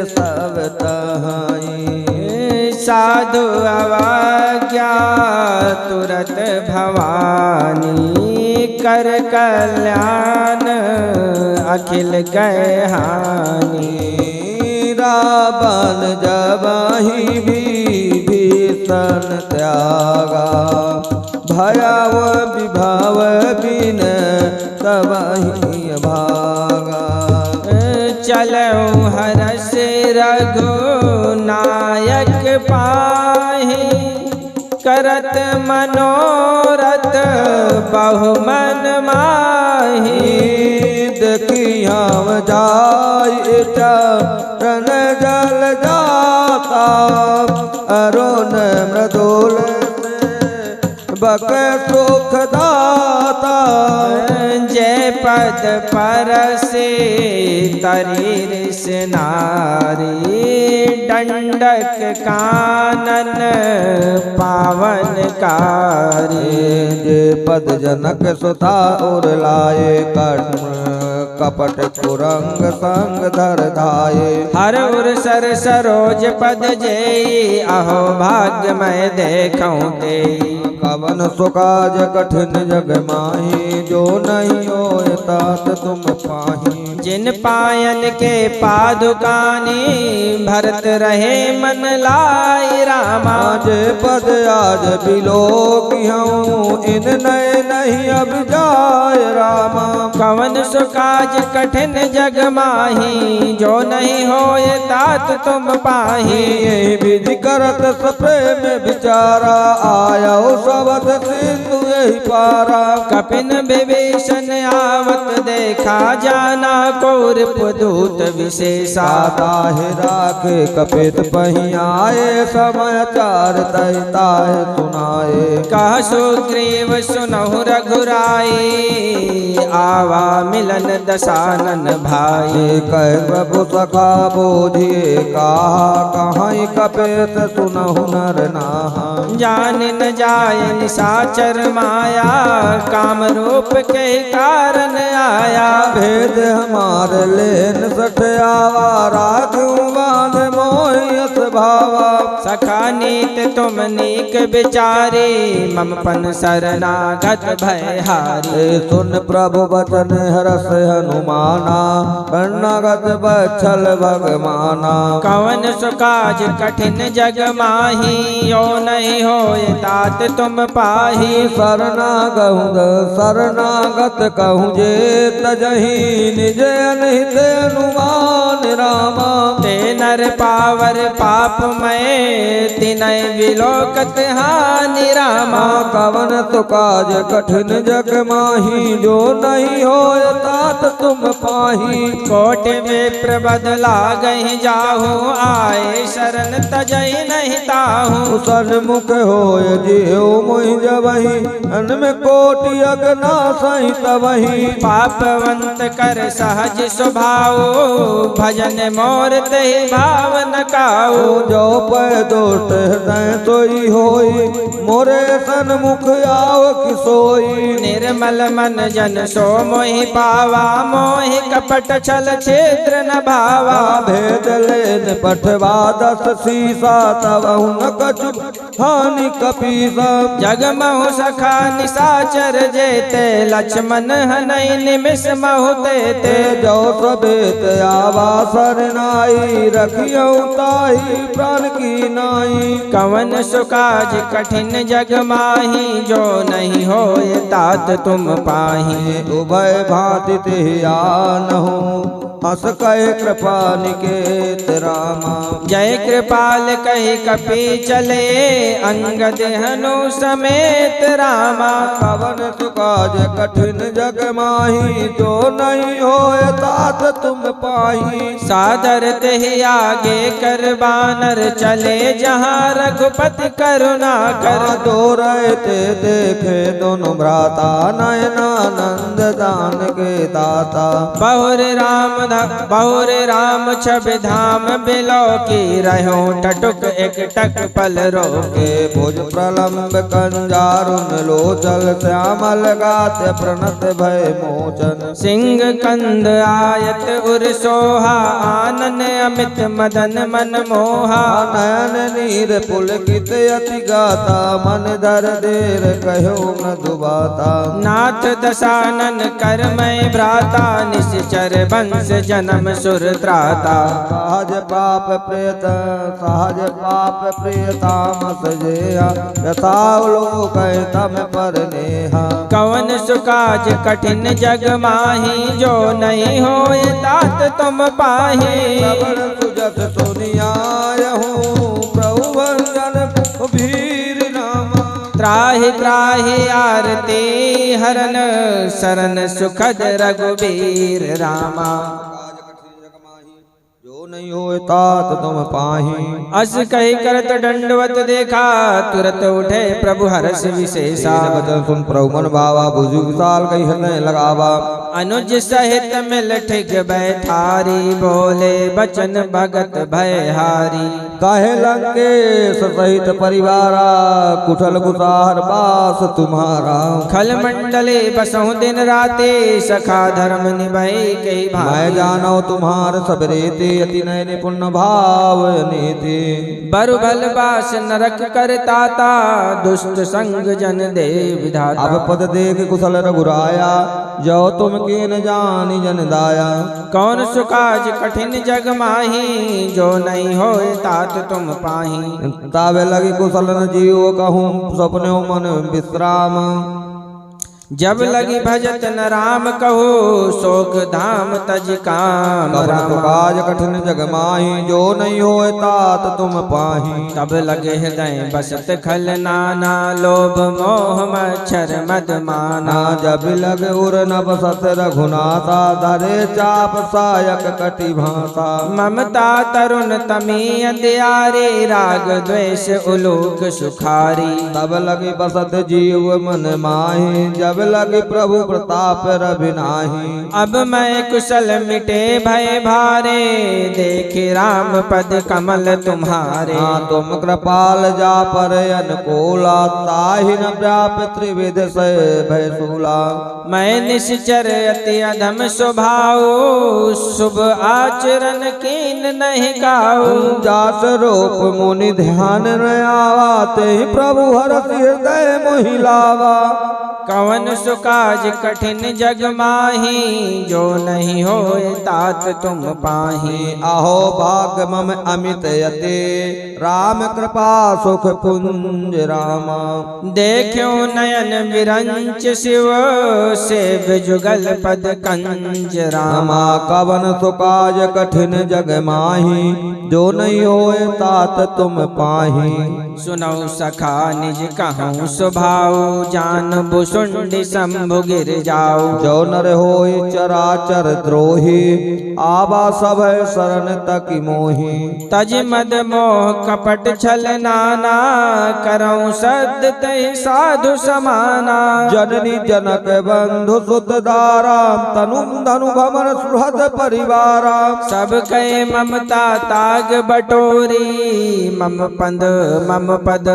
सब तहाई साधु अवाज्ञा तुरत भवानी कर कल्याण अखिल गए हानि रावण जबाही भीषण त्यागा भयाव विभाव बिन तबही भागा चलऊ हरस रघु नायक पाही करत मनोरथ बहुमन माही देखियाम जाय चरण जल जाता अरुण मृदुल बक सुख दाता जय पद परसे तरीर नारी दंडक कानन पावन कारी जे पद जनक सुता और लाए कपट कुरंग संग धर धाये हर उर सर सरोज पद जय अहो भाग्य मैं देखूं ते कवन सुकाज कठिन जग माही जो नहीं होय तात तुम पाही जिन पायन के पादुकानी भरत रहे मन लाई रामा जे पद आज बिलो हूँ इन नए नहीं अब जाय रामा कवन सुकाज कठिन जग माही जो नहीं होय तात तुम पाही यही विधि करत सप्रेम विचारा आया सबत सिंधु यही पारा कपिन विभीषण आवत देखा जाना कौरव दूत विशेषा ताहि राखे कपित पही आए समाचार तैता सुनाए कह सुग्रीव सुनहु रघुराई आवा मिलन दशानन भाई कह प्रभु सखा बोधिए कहाँ कपित सुनहु नर नाहा जान न जाय निशाचर माया काम रूप के कारण आया भेद हमार लेन सठ आवा राखूं बांध मोहियत भावा सखा नीत तुम नीक विचारे मम पन शरणागत भय हारी सुन प्रभु बचन हरस हनुमाना शरणागत बच्छल भगवाना कवन सुकाज कठिन जग माही यो नहीं नहीं होए तात तुम पाही। शरणागत कहूँ जे तजही निज अनहित अनुमान रामा। ते नर पावर पाप मैं तिनय विलोकत हानि रामा। कवन तो काज कठिन जग माही जो नहीं होय तात तुम पाही। कोट विप्र बदला गही जाहू आए शरण तजई नहीं ताहू। सन्मुख होय जियो मोहि जबहि अनमें कोटि अगना सही तबहि। पापवंत कर सहज स्वभाव भजन मोर तहि भाव न काऊ। जो पै दोष हृदय सोई होई मोरे सन्मुख आओ किसोई। निर्मल मन जन सो मोहि पावा मोहि कपट छल क्षेत्र न भावा। भेद लेन पठवा 10 सीसा तब न कछु हानि कपीसा। जगमहु सखा निशाचर जेते लक्ष्मण हनई निमिष महु तेते। जो सवेत आवा सरनाई रखियो ताही प्राण की नाई। कवन सुकाज कठिन जग माही जो नहीं होए तात तुम पाही। उभय भांति ते आनहु हस कहे कृपा निकेत रामा। जय कृपाल कही कपि चले अंगद हनु समेत रामा। कवन सुकाज कठिन जग माही जो नहीं होय तात तुम पाही। सादर तेहि आगे कर बानर चले जहाँ रघुपति करुणा कर। दो रहते देखे दोनों भ्राता नयनानंद दान के दाता। बहुर राम छब धाम बिलो की रहो टटुक एक टक पल रोके। भुज प्रलंब कंजारुन लोचल श्यामल गात प्रणत भय मोचन। सिंह कंद आयत उर सोहा आनन अमित मदन मन मोहा। नयन नीर पुलकित अति गाता मन धर देर कहो मधुबाता। नाथ दशानन करमय भ्राता निश्चर वंश जन्म सुर त्राता। सहज पाप प्रियताम सजेहा यथावलोक तम पर नेहा। कवन सुकाज कठिन जग माही जो नहीं होए तात तुम पाही। श्रवण सुजस सुनियायहूँ प्रभु भंजन भीर नामा। त्राहि त्राहि आरती हरन शरण सुखद रघुबीर रामा। जो नहीं होए तात तुम पाही। अस कही करत दंडवत देखा तुरत उठे प्रभु हर्ष विशेषा। वचन सुन प्रभु मन भावा भुजु विशाल कही हृदय लगावा। अनुज सहित मिल ठिक बैठारी बोले बचन भगत भयहारी। कहे लंकेश सहित परिवारा कुशल कुशार पास तुम्हारा। खल मंडले बसहु दिन राते सखा धर्म निभई कही भाई। मैं जानो तुम्हार सब रेते अति नय निपुण भाव नीति। बरु भल बास नरक करताता दुष्ट संग जन दे विधाता। अब पद देख कुशल रघुराया जो तुम कीन जानी जन दाया। कौन सुकाज कठिन जग माही जो नहीं होए तात तुम पाही। तावे लगी कुशल न जीव कहूँ सपने मन विश्राम। जब लगी भजत न राम कहो शोक धाम तज काम। काज कठिन जग माही जो नहीं होए तात तुम पाही। तब लगे हृदय बसत खल नाना लोभ मोह मच्छर मद माना। जब लग उर न बसत रघुनाथा धरे चाप सायक कटि भाषा। ममता तरुण तमी अंधियारे राग द्वेष उलोक सुखारी। तब लगे बसत जीव मन माही जब लगे प्रभु प्रताप रवि नाही। अब मैं कुशल मिटे भय भारे देखे राम पद कमल तुम्हारे। तुम कृपाल जा पर अनुकूला ताहि न व्याप त्रिविध से भय सूला। मैं निश्चर अति अधम स्वभाव शुभ आचरण कीन नहीं काऊ। जास रूप मुनि ध्यान न आवा ते प्रभु हरसि हृदय मोहि लावा। कवन सुकाज कठिन जग माही जो नहीं होए तात तुम पाही। अहो भाग्य मम अमित यते राम कृपा सुख पुंज रामा। देखो नयन विरंच शिव सेव जुगल पद कंज रामा। कवन सुकाज कठिन जग माही जो नहीं होए तात तुम पाही। सुनौ सखा निज कहूँ स्वभाव जान बुसुंडी शंभु गिर जाओ। जो नर होई चराचर द्रोही आवा सब शरण तक मोही। तज मद मोह कपट छल नाना करऊँ सद तहि साधु समाना। जननी जनक बंधु सुत दारा तनु धनु भवन सुहृद परिवारा। सब कहे ममता ताग बटोरी मम पद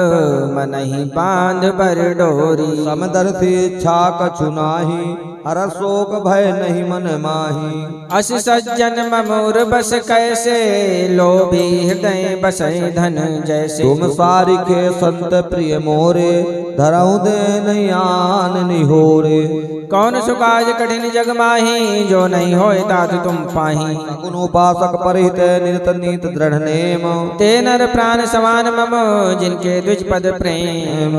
मनहि बांध बर डोरी। समदर्शी इच्छा कछु नाही हर शोक भय नहीं मन माही। अस सज्जन ममोर बस कैसे लोभी हृदय बसै धन जैसे। तुम सारिखे संत प्रिय मोरे धरऊ दे नहीं आन निहोरे। कौन सुकाज कठिन जग माही जो नहीं होए तात तुम पाही। सगुन उपासक परिहित निरत नीत दृढ़ नेम। ते नर प्राण समान मम जिनके द्विज पद प्रेम।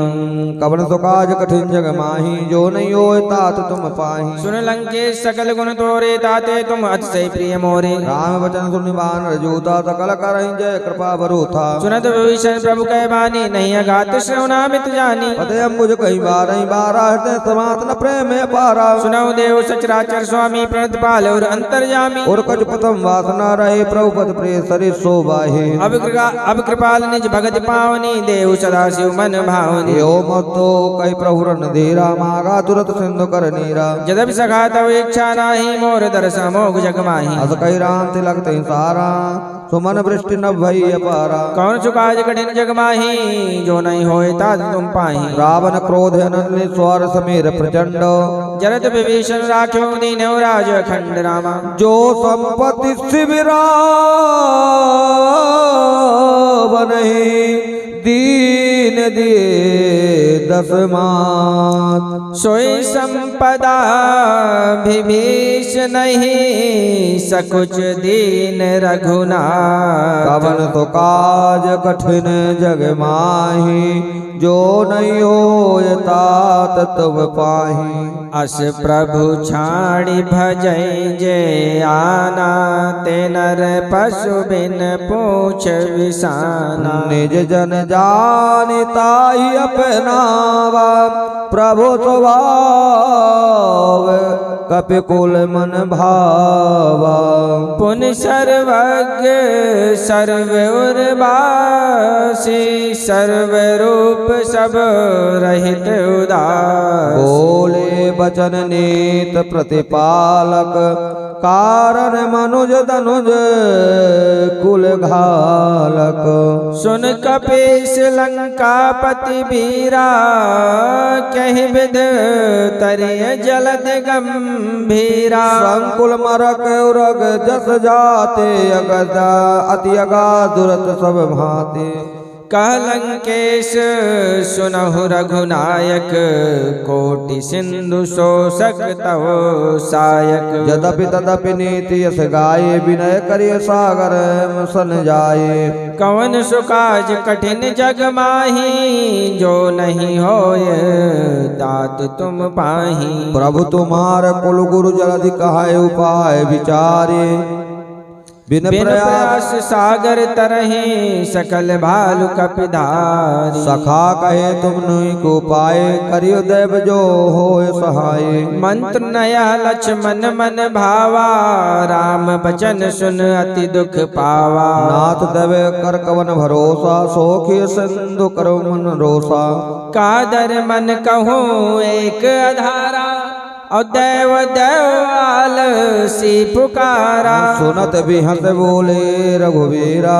कवन सुकाज कठिन जग माही जो नहीं होए तात तुम पाही। सुन लंकेश सकल गुण तोरे ताते तुम अतिशय प्रिय मोरे। राम वचन सुनि बानर जूता सकल करहि जय कृपा बरूथा। सुनत विभीषण प्रभु कह बानी नहीं अगात श्रवणामित जानी। फतेह मुझ कई बार हृदय समातन प्रेम पारा। सुनऊ देव सचराचर स्वामी प्रणत पाल और अंतर्यामी। और कछ प्रथम वासना रहे प्रभु पद प्रिय सरि शोभाहे। अब कृपाल निज भगत पावनी देव सदा शिव मन भावनी। यो मतो कई प्रभु रन धीरा मागा तुरत सिंधु कर नीरा। जदपि सखा तव इच्छा नाही मोर दरस मोघ जग माही। अस कई राम तिलक तई सारा सुमन वृष्टि न भई अपारा। कौन सुकाज कठिन जग माही जो नहीं होए तात तुम पाही। रावण क्रोध अनन्य स्वर समीर प्रचंड जरत विभीषण राख्यो दीन राज खंड रामा। जो संपत्ति शिविरा बनहि दीन दिए दसमात। सोई संपदा विभीष नहीं सकुच दीन रघुनाथ। कवन तो काज कठिन जग माही जो नहीं होए तात तुम पाही। अस प्रभु छाड़ी भजै जे आना ते नर पशु बिन पूछ विसाना। निज जन जानिताहि अपनावा प्रभु स्वभाव कपिकुल मन भावा। पुन सर्वज्ञ सर्व उर्वासी सर्व रूप सब रहित उदास। बोले बचन नीत प्रतिपालक कारण मनुज तनुज कुल घालक। सुन कपीस लंकापति वीरा कहि विध तरिय जलद गंभीरा। संकुल मरक उरग जस जाते अगदा अति अगा दुरत सब भाते। कह लंकेश सुनहु रघुनायक कोटि सिंधु शोषक तव सायक। यद्यपि तदपि नीति यस गाये विनय करिय सागर सन जाये। कवन सुकाज कठिन जग माही जो नहीं होय तात तुम पाही। प्रभु तुम्हार कुल गुरु जलधि कहाय उपाय विचारे। बिन प्रयास सागर तरहि सकल भालु कपिधारी। सखा कहे तुम नहीं को पाए करियो देव जो होय सहाय। मंत्र नया लक्ष्मण मन भावा राम बचन सुन अति दुख पावा। नाथ देवे कर कवन भरोसा सोखी सिंधु करो मन रोसा। कादर मन कहूँ एक अधारा और देव आलसी पुकारा। सुनत बिहत बोले रघुवीरा,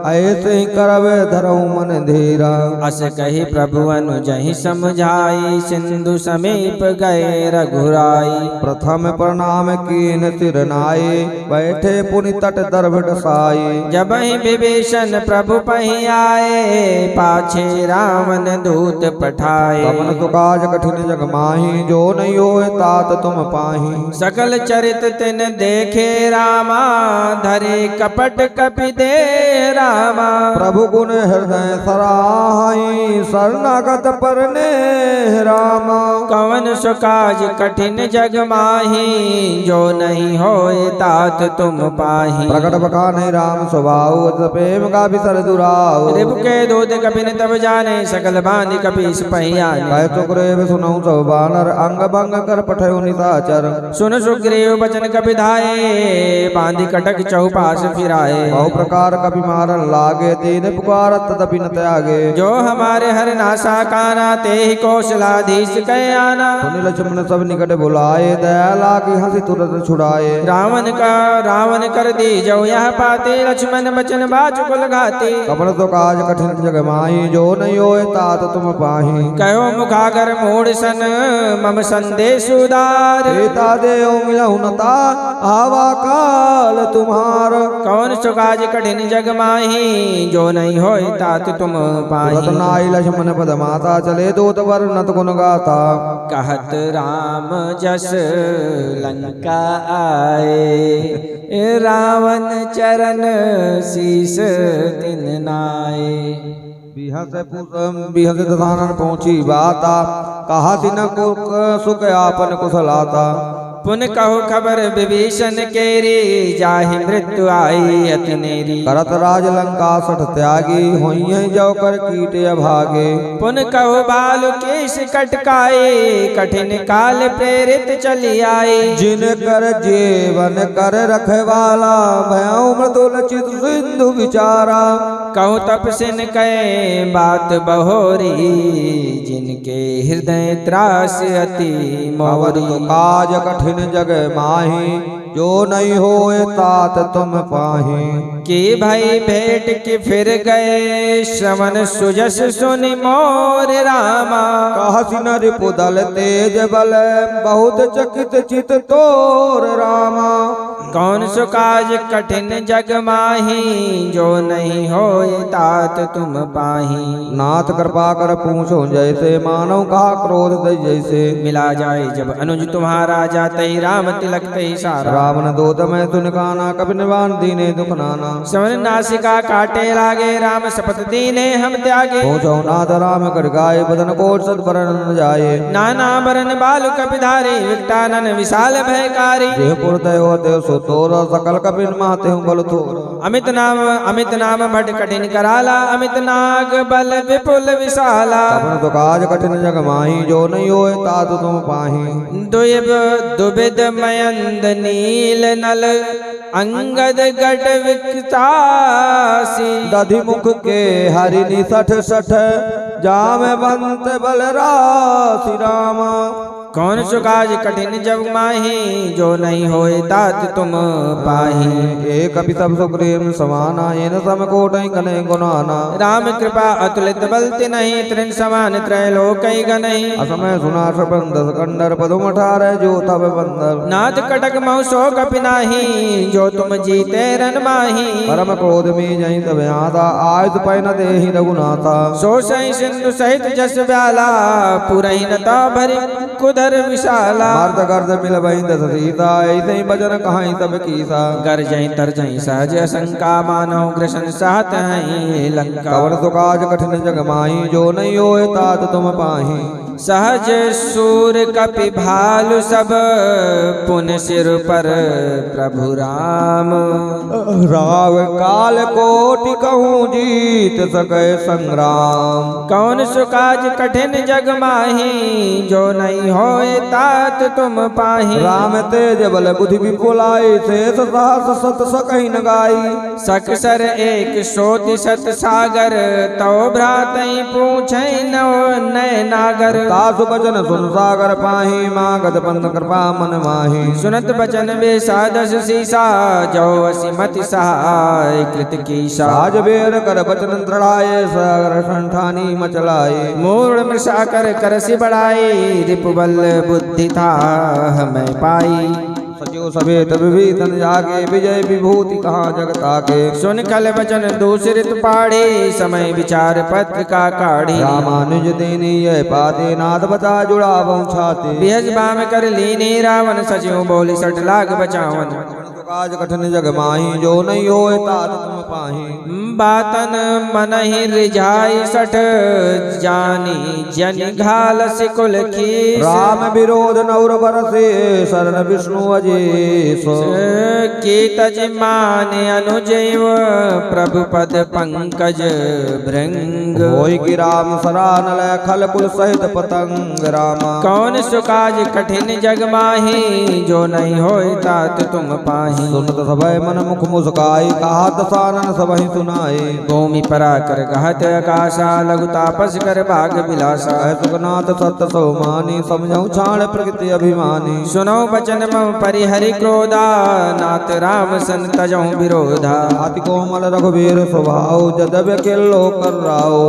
ऐसे ही करवे धरऊ मन धीरा। अस कही प्रभु अनुजहि समझाई, सिंधु समीप गए रघुराई। प्रथम प्रणाम कीन सिर नाये, बैठे पुनि तट दर्भ डसाये। जब ही विभीषण प्रभु पही आए, पाछे रावण दूत पठाए। कवन तुकाज कठिन जग माही, जो नहीं होए तात तुम पाही। सकल चरित तिन देखे रामा, धरे कपट कपि दे रामा। प्रभु गुण हृदय सराहाई, शरणागत परने रामा। कवन सुकाज कठिन जग माही, जो नहीं होए तात तुम पाही। प्रकट बखाने राम स्वभाव, प्रेम का विसर दुराव। रिपु के दूत कपिन तब जाने, सकल बांधि कपीस पहियाने। कह सुग्रीव सुनऊ सब बानर, अंग भंग कर पठयो निशाचर। सुन सुग्रीव बचन कपि धाये, बांधि कटक चहुपास फिराए। बहु प्रकार कपि मारन लागे, दीन पुकारत तदपि न त्यागे। जो हमारे हर नासा काना, ते ही कौशलाधीश कह आना। सुनि लक्ष्मण सब निकट बुलाए, दया लागी हंसी तुरंत छुड़ाए। रावण कर दी जो यह पाते, लक्ष्मण बचन बाचुकुल घाते। कपन तो काज कठिन जग माही, जो नहीं होए तात तुम पाही। कहो मुखागर मूढ़ सन, मम संदेश उदार। सीता देव मिलहु नता, आवा काल तुम्हार। कौन सुकाज कठिन जग माही, जो नहीं होए तात तुम पाही। तुरत नाई लक्ष्मण पद माता, चले दूत वर्णत गुण गाथा। कहत राम जस लंका आए, रावण चरण शीस तिन नाए। बिहस दधानन पहुंची बाता, कहा तिन को सुख आपन कुशलाता। पुन कहो खबर विभीषण केरी, जाहि मृत्यु आई अति नेरी। करत राज लंका सठ त्यागी, होई जो कर कीट अभागे। पुन कहो बालु केश कटकाए, कठिन काल प्रेरित चली आए। जिन कर जीवन कर रखवाला, भयउ मृदुल चित सिंधु विचारा। कहु तपसिन कहे बात बहोरी, जिनके हृदय त्रास अति मोरी। काज कठिन जग माही, जो नहीं होए तात तुम पाही। कि भाई भेंट के फिर गए, श्रवण सुजस सुनि मोर रामा। कहसी न रिपुदल तेज बल, बहुत चकित चित तोर रामा। कौन सुकाज कठिन जग माही, जो नहीं होए तात तुम पाही। नाथ कृपा कर पूछो जैसे, मानव कहा क्रोध दई जैसे। मिला जाए जब अनुज तुम्हारा, जाते ही राम तिलक ते सारा। रावण दूत मैं तुन काना, कभी निवान दीने दुख नाना। श्रवण नासिका काटे लागे, राम शपथ दीने हम त्यागे। पूछो नाथ राम कर गाये, बदन कोट सत बरन न जाए। नाना बरन बालु कपिधारी, विकटानन विशाल भयकारी। देह पुरतय होते सो तोरा, सकल कपिन माते हूँ बल थोरा। अमित नाम भट कठिन कराला, अमित नाग बल विपुल विशाला। अपन तो काज कठिन जग माही, जो नहीं होए तात तुम पाही। दुबिद मयंद नील नल, अंगद गट विकटासी। दधि मुख के हरिनि सठ सठ, जाम बंत बलरासी रामा। कौन सुकाज कठिन जग माही, जो नहीं होए तात तुम पाही। एक कपि सब सुग्रीव समाना, ये न सम कोटि गने गुनाना। राम कृपा अतुलित बलति नहीं, त्रिन समान त्रैलोक गनहि। असमय सुना सपन दस कंडर, पदुम अठारह जो तब बंदर। नाथ कटक महु सो कपि नाही, जो तुम जीते रन माही। परम क्रोध में जहीं तब आता, आयुध पैन देहि रघुनाथा। सो सही सिंधु सहित जस व्याला, पुरहि न ता भरि कुधर विशाला। मर्द गर्द मिल बहिं दस सीता, ऐसे ही भजन कहाई तब कीसा। गर जहीं तर जहीं सहज शंका, मानव ग्रसन सहत हैं लंका। कवर सुकाज कठिन जग माही, जो नहीं होए तात तुम पाही। सहज सूर कपि भालु सब, पुन सिर पर प्रभु राम। राव काल कोटि कहूँ जीत सके संग्राम। कौन सुकाज कठिन जग माही, जो नहीं होए तात तुम पाही। राम तेज बल बुद्धि विपुलाई, शेष सहस सत सकहि न गाई। सकसर एक सोति सत सागर, तो भ्रातई पूछै नव नय नागर। तासु बचन सुन सागर पाही मागध पंथ कृपा मन माही सुनत बचन वे सादस सीसा जो असीमति सहाय कृत की साज बेर कर बचन दृढ़ाए सागर संठानी मचलाए मूर्ण मृषा कर सी बढ़ाई रिपुबल बुद्धि था हमें पाई सचिव समेत विभीषण जागे विजय विभूति कहाँ जगता के सुन कल वचन दूसरित पाढ़े समय विचार पत्र का काढ़े रामानुज देनी यह पाते नाथ बता जुड़ा पहुँचाते बिहज बाम कर लीने रावण सचिव बोली सट लाग बचावन काज कठिन जग माही जो नहीं हो तात तुम पाही बातन मन ही रिझाई सठ जानी जन घाल सिकुल खीस राम विरोध नौर बरसे शरण विष्णु अजेश कीतज मान अनुजैव प्रभु पद पंकज भृंग होई की राम सरानल खल कुल सहित पतंग रामा कौन सुकाज कठिन जग माही जो नहीं होय तात तुम पाही सुनत सभय मन मुख मुस्काई कहा दसानन सबहि सुनाए भूमि परा कर कहत आकाशा लघु तापस कर भाग विलासा सुखनाथ सत्य सौमानी समझऊ छाण प्रकृति अभिमानी सुनो बचन मम परिहरि क्रोधा नाथ राम सन तजऊ विरोधा अति कोमल रघुवीर स्वभाव जदब किल्लो कर राओ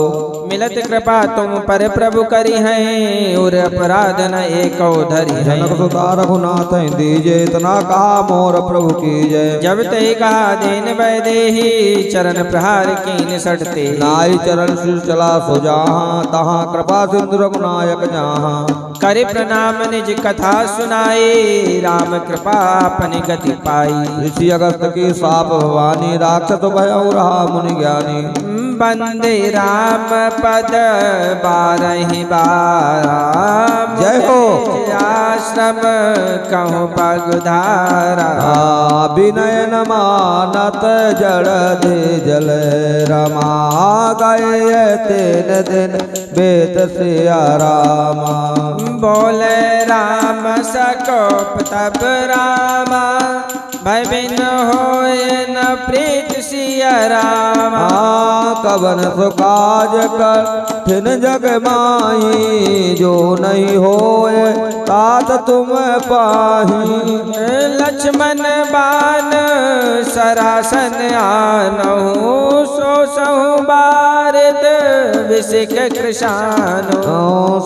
मिलत कृपा तुम पर प्रभु करी हैं और अपराध न एको धरी जनक सुता रघुनाथ दीजे इतना कहा मोर प्रभु की जय जब ते कहा देन वैदेही चरण प्रहार कीन सटते नाई चरण शीर्ष चला सो जहाँ तहाँ कृपा सिंधु रघुनायक जहाँ करे प्रणाम निज कथा सुनाए राम कृपा अपनी गति पाई ऋषि अगस्त की साप भवानी राक्षस भयउ रहा मुनि ज्ञानी बंदे राम पद बारहि बारा जय हो आश्रम कहूँ पगधारा विनय न मानत जड़ दे जल रमा गए तेन दिन बेत सिया रामा बोले राम सकोप तब रामा भय बिन होय न प्रीत सिया रामा कवन सुकाज कठिन जग माही जो नहीं होए तात तुम पाही लक्ष्मण बान सरासन आनहु सो सहु बारित विसिक कृशानु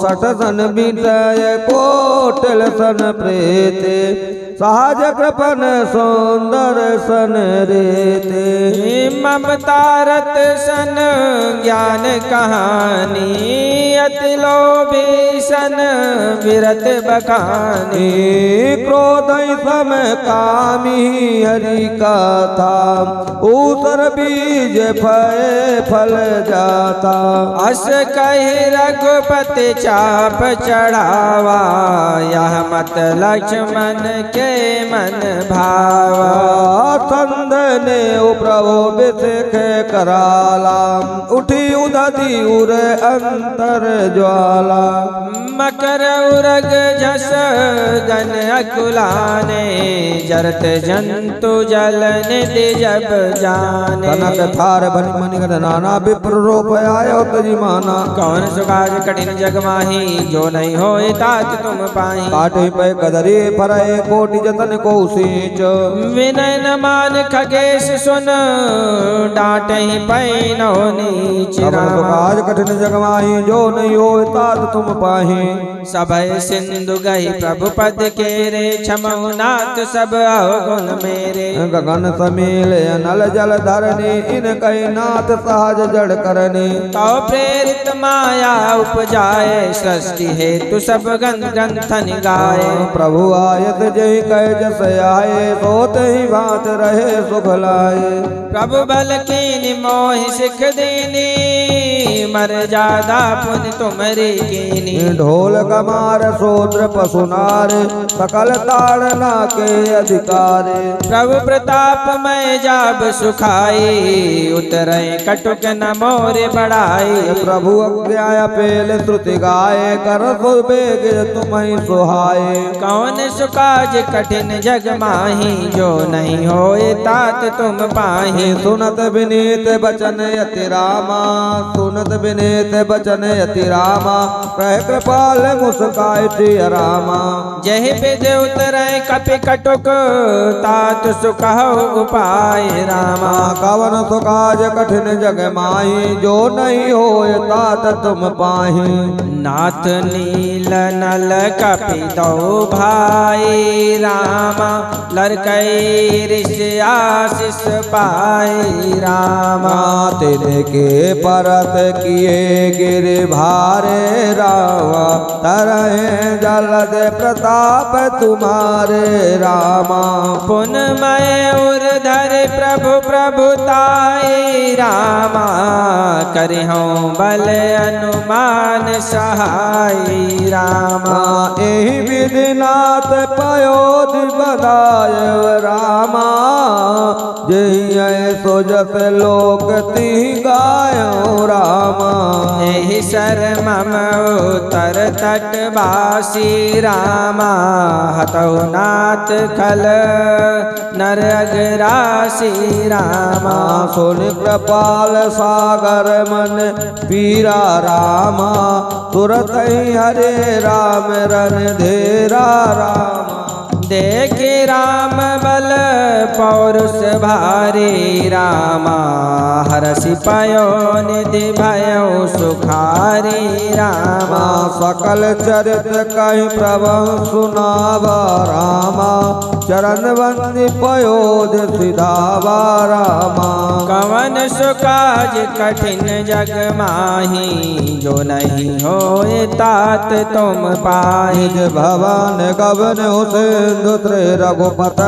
सठ सन बीतय कोटल सन प्रेते सहज कृपन सुंदर सन रेते ममतारत सन ज्ञान कहानी अति लोभी सन विरत बखानी क्रोध सम कामी हरि कथा ऊसर बीज फय फल जाता अस कहि रघुपति चाप चढ़ावा यह मत लक्ष्मण के मन भावा थंद ने प्रभु बिसिख कराला उठी उदधि उर अंतर ज्वाला मकर उरग जस गन अकुलाने जरत जंतु जल निधि जब जाने कनक थार बनि मणिगण नाना विप्र रूप आयो तजी माना कौन सुकाज कठिन जग माही जो नहीं होए तात तुम पाही काटे पे कदरी फरए कोटि जतन को सींच विनय न मान खगेश सुन डांट ही पैनो नीच सुकाज कठिन जग माही जो नहीं होए तात तुम पाही सभय सिंधु गई प्रभु पद के रे क्षमऊ नाथ सब अवगुण मेरे गगन समील नल जल धरनी इन कई नाथ सहज जड़ करनी कौ प्रेरित माया उपजाए सृष्टि हेतु सब ग्रंथन गाए प्रभु आयत जय कह जस आए सोत ही भात रहे सुख लाए प्रभु बल कीन मोहि सिख दीनी मर जादा पुन तुमरी कीनी ढोल कमार सोत्र पशुनार सकल ताड़ना के अधिकार प्रभु प्रताप मैं जाब सुखाई उतरे कटुक न मोरे बढ़ाई प्रभु अज्ञा पेल श्रुति गाय कर बेग तुम्हें सुहाए कौन सुकाज कठिन जग माही जो नहीं होए तात तुम पाही सुनत विनीत बचन यति रामा सुनत विनीत बचन यति रामा कह कृपाल मुस्काय श्री रामा जहि विधि उतरै कपि कटुक तात सुखहु उपाय रामा कवन सुकाज कठिन जग माही जो नहीं होए तात तुम पाही नाथ नील नल कपि दो भाई रामा लड़कई ऋषि आशीष पाई रामा तेरे के परत किए गिर भारे रामा तरहे जलद प्रताप तुम्हारे रामा पुनमय उर्धर प्रभु प्रभुताई रामा करहूँ बल अनुमान सहाय रामा एहि विधिनाथ पयोधि बधाय रामा जय सोजत लोक ती गायो रामा एहि सर मम उतर तटवासी रामा हतौ नाथ खल नर अगरासी रामा सुन कृपाल सागर मन पीरा रामा तुरत ही हरे राम रन धेरा रामा देखे राम बल पौरुष भारी रामा हरसि पयो निधि भयो सुखारी रामा सकल चरित कहीं प्रभु सुनावा रामा चरण बंदी पयोध सिधावा रामा कवन सुकाज कठिन जग माही जो नहीं होए तात तुम पाहि भवन गवन सिंधु त्र रघुपत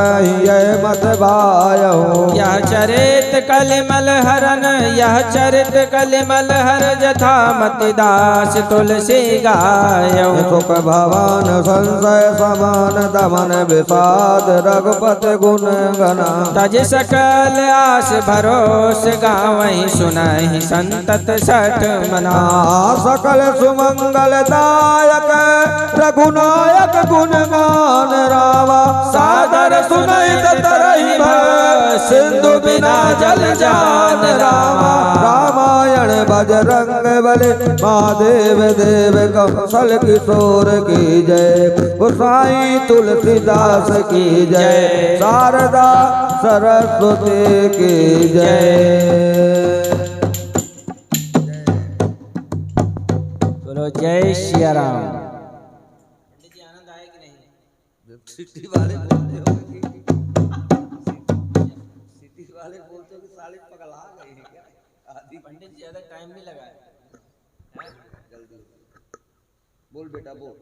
मत भायो यह चरित कलिमल हरन यह चरित कलिमल हर जथा मति दास तुलसी गायो सुख भवन संशय समान दमन विषाद रघुपति गुण गना तज सकल आस भरोस गावहि सुनहि संतत सठ मना सकल सुमंगल दायक रघुनायक गुणगान रावा सादर सुनैत तरहि भय सिंधु बिना जल जान रामा रामायण बजरंग बलि महादेव देव कौशल किशोर की जय गोसाई तुलसीदास की जय शारदा सरस्वती की जय। बोलो जय श्री राम। आनंद आए कि नहीं? सिटी वाले बोलते हो कि सिटी वाले बोलते हो कि साले पगला गए हैं क्या? आदि पंडित जी ज्यादा टाइम नहीं लगाया। जल्दी बोल बेटा बोल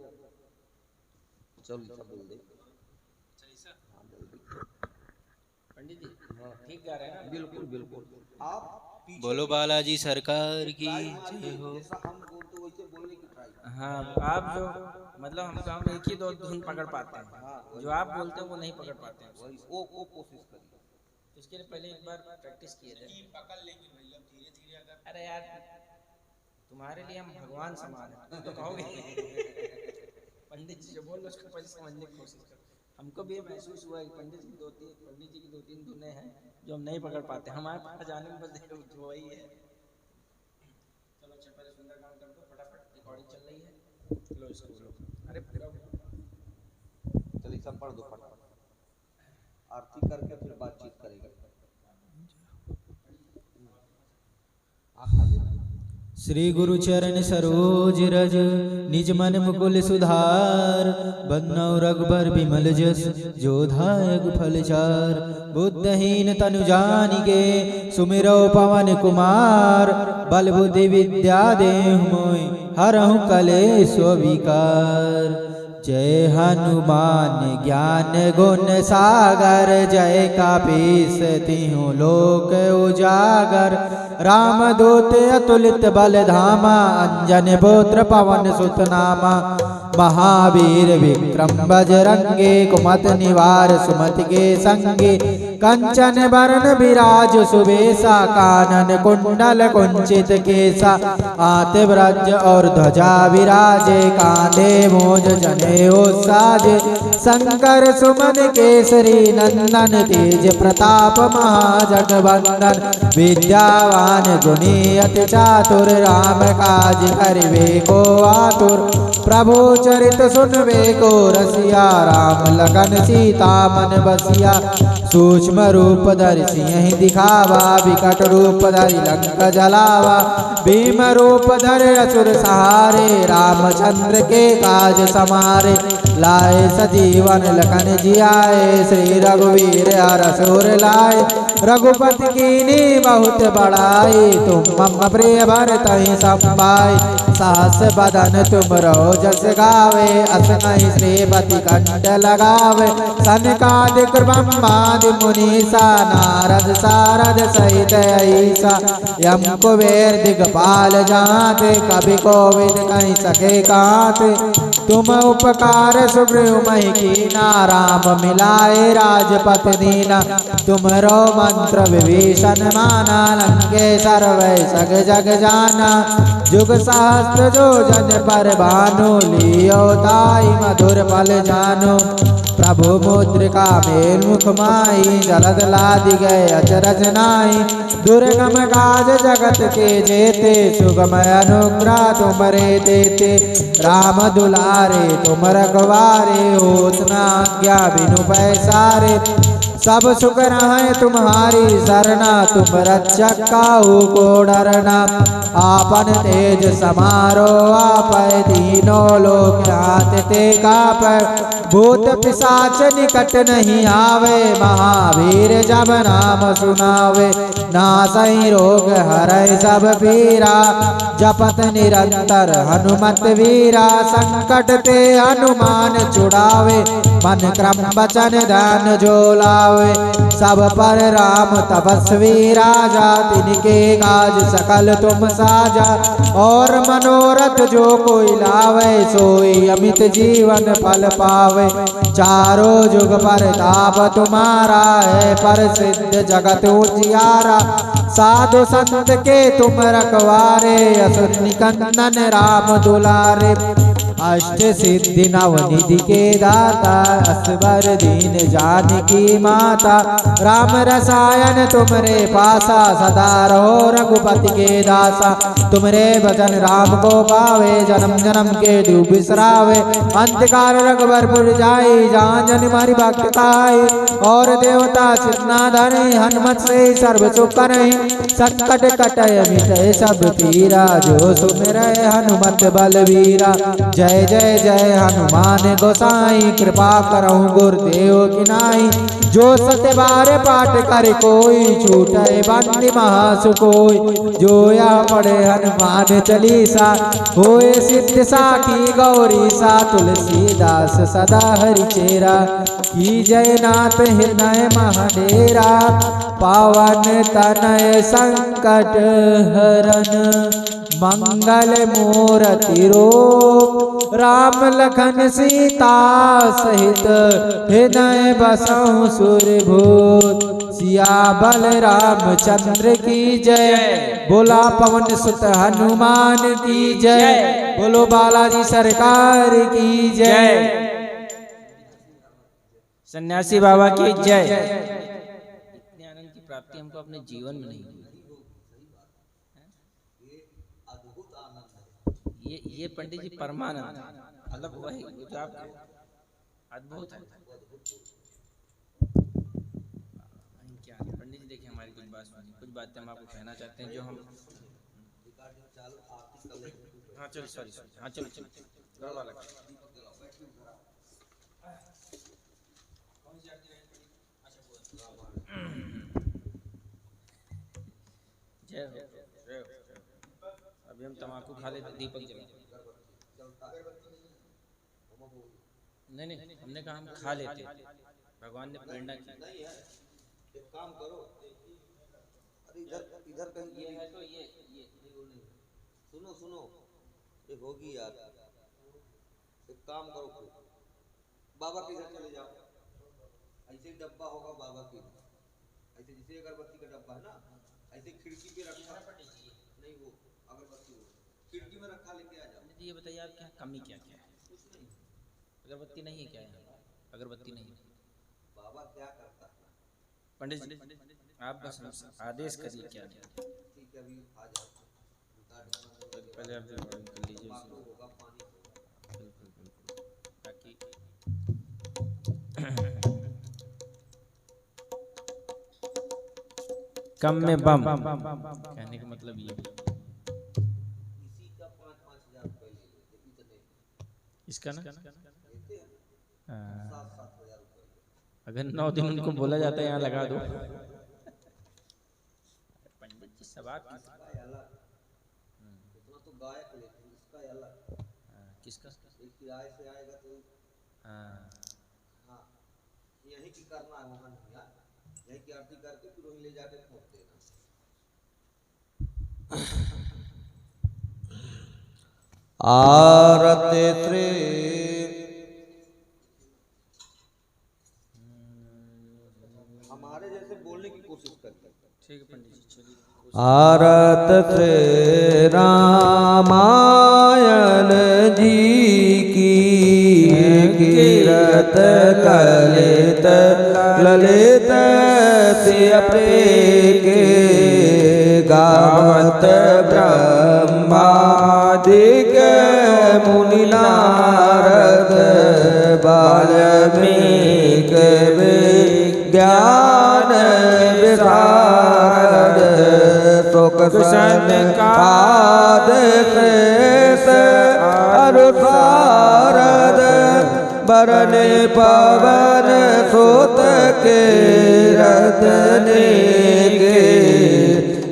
चल बोल दे पंडित जी ठीक गा रहे हैं ना? बिल्कुल बिल्कुल आप बोलो बालाजी सरकार की जय हो। जैसा हम बोलते वैसे बोलने की ट्राई। हाँ आप जो मतलब हम एक ही दो धुन पकड़ पाते हैं, जो आप बोलते हैं वो नहीं पकड़ पाते हैं। वो कोशिश करिए। इसके लिए पहले एक बार प्रैक्टिस किए थे। पकड़ लेंगे भैया धीरे-धीरे अगर अरे यार तुम्हारे लिए हम भगवान समान हैं तो कहोगे पंडित जी जो बोल उसको पहले समझने की कोशिश करो। हमको भी ये महसूस हुआ है कि पंडित जी की दो तीन धुनें हैं जो हम नहीं पकड़ पाते, हमारे पास जाने में बस वही है। चलो अच्छा पहले सुंदरकांड कर दो फटाफट, रिकॉर्डिंग चल रही है। लो इसको लो, अरे चलिए सब पढ़ दो फटाफट, आरती करके फिर बातचीत करेंगे। श्री गुरु चरण सरोज रज निज मन मुकुल सुधार बन्नौ रघुबर बिमल जस जो धायक फल चार बुद्धहीन तनु जानिके सुमिरौ पवन कुमार बल बुद्धि विद्या देहु मोहि हरहु कलेश विकार। जय हनुमान ज्ञान गुण सागर जय कपीस तिहु लोक उजागर रामदूत अतुलित बल धामा अंजन पुत्र पवन सुत नामा महावीर विक्रम बजरंगे कुमत निवार सुमति के संगे कंचन बरन विराज सुबेसा कानन कुंडल कुंचित केसा हाथ ब्रज और ध्वजा विराजे कांधे मोज जनेऊ साजे शंकर सुमन केसरी नंदन तेज प्रताप महाजगवंदन विद्यावान गुणी अति चातुर राम काज करिवे को आतुर प्रभु चरित सुनवे को रसिया राम लगन सीता मन बसिया सूक्ष्म रूप धरि सिंह दिखावा विकट रूप धरि लंक जलावा भीम रूप धरि असुर सहारे रामचंद्र के काज समारे लाए सजीवन लखन जियाए श्री रघुवीर हर सुर लाए रघुपति कीनी बहुत बड़ाई तुम मम प्रिय भरतहि संभाई सास बदन तुम जस गावे असनहि श्रीपति कंठ लगावे सनकादिक ब्रह्मादि मुनीसा नारद सारद सहित ऐसा यम कुबेर दिगपाल जाते कभी कोविद कहीं सके काते तुम उपकार सुग्रीवमहि कीना राम मिलाए राजपथ दीना तुमरो मंत्र विभीषण माना लंकेश्वर वै सग जग जाना जुग सहस्त्र जो जन पर भानु लियो ताई मधुर फल जानो प्रभु मुद्रिका मेल मुख माई जलद लादि गए अचरज नाई दुर्गम काज जगत के जेते सुगम अनुग्रह तुमरे देते राम दुलारे तुम रखवारे होत न आज्ञा बिनु पैसारे सब सुख है तुम्हारी सरना तुम रक्षक काहू को डरना आपन तेज समारो आप तीनों लोक हाथ ते काप भूत पिशाच निकट नहीं आवे महावीर जब नाम सुनावे नासई रोग हरै सब पीरा जपत निरंतर हनुमत वीरा संकट ते हनुमान छुड़ावे मन क्रम वचन ध्यान जो लावे सब पर राम तपस्वी राजा तिनके काज सकल तुम साजा और मनोरथ जो कोई लावे सोई अमित जीवन फल पावे चारों जुग पर ताप तुम्हारा है पर सिद्ध जगत उजियारा साधु संत के तुम रखवारे असुर निकंदन राम दुलारे अष्ट सिद्धि नवनिधि के दाता असवर दीन जानकी माता राम रसायन तुमरे पासा सदा रहो रघुपति के दासा तुमरे भजन राम को पावे जन्म जन्म के दुख बिसरावे अंतकाल रघुबरपुर जाई जहाँ जन मारी भक्त आई और देवता चितना धरे हनुमत से सर्व सुख करे संकट कटय मिटय सब पीरा जो सुमिर हनुमत बलवीरा जय जय जय हनुमान गोसाई कृपा करहु गुरुदेव की नाई जो सत्य बार पाठ कर कोई छूटे बंदी महासुकोई जो या पढ़े हनुमान चालीसा होए सिद्ध साखी गौरी सा तुलसीदास सदा हरि चेरा की जय नाथ हृदय महाडेरा पावन तनय संकट हरन मंगल मूर्ति रूप राम लखन सीता सहित हृदय बसहु सुरभूत सियाबल रामचंद्र की जय बोला पवन सुत हनुमान की जय बोलो बालाजी सरकार की जय सन्यासी बाबा की जय। इतने आनंद की प्राप्ति हमको अपने जीवन में नहीं हुई। ये पंडित जी परमानंद मतलब वही जो आप अद्भुत है। क्या पंडित जी देखिए हमारी कुछ बात सुनिए, कुछ बातें हम आपको कहना चाहते हैं जो हम हाँ चलो सॉरी हाँ चलो जय हो। अभी हम तम्बाकू खा लेते दीपक जला नहीं हमने कहा हम खा लेते भगवान ने प्रेरणा की। एक काम करो इधर कहीं ये है तो ये सुनो एक होगी यार एक काम करो, बाबा के घर चले जाओ, ऐसे डब्बा होगा बाबा के, ऐसे जैसे अगरबत्ती का डब्बा है ना, ऐसे खिड़की पे रखा, नहीं वो अगरबत्ती हो खिड़की में रखा, लेके आ जाओ। ये बताइए आप क्या कमी क्या क्या है? कुछ नहीं, अगरबत्ती नहीं है क्या यहाँ? अगरबत्ती नहीं है। बाबा क्या करता है? पंडित जी आप बस आदेश करिए क्या क्या। ठीक है, अभी आ जाओ, पहले आप कर लीजिए होगा पानी होगा। बिल्कुल बिल्कुल, ताकि कम में बम कहने का मतलब ये इसी का 5-5 हज़ार रुपये ले लेते, इतने इसका ना लेते हैं, 7-7 हज़ार रुपये। अगर 9 दिन उनको बोला जाता है यहाँ लगा दो। पंडित जी सवाल इसका अलग, इतना तो गायक लेते हैं, इसका अलग। किसका? एक किराए से आएगा तो हाँ हाँ, यहीं की करना है, वहाँ नहीं यार, यहीं की आरती करके फिर वहीं ले जाके ठोक देना। आरती श्री हमारे जैसे बोलने की कोशिश करते हैं। ठीक है पंडित जी चलिए। आरत श्री रामायण जी की, कीरत कलित ललित सिय के, गावत ब्रह्मादिक मुनि नारद, वाल्मीकि विज्ञान विशारद, शोक सनकाद श्रेष्ठ अरुसारद, बरने पवन सुत के रतने के,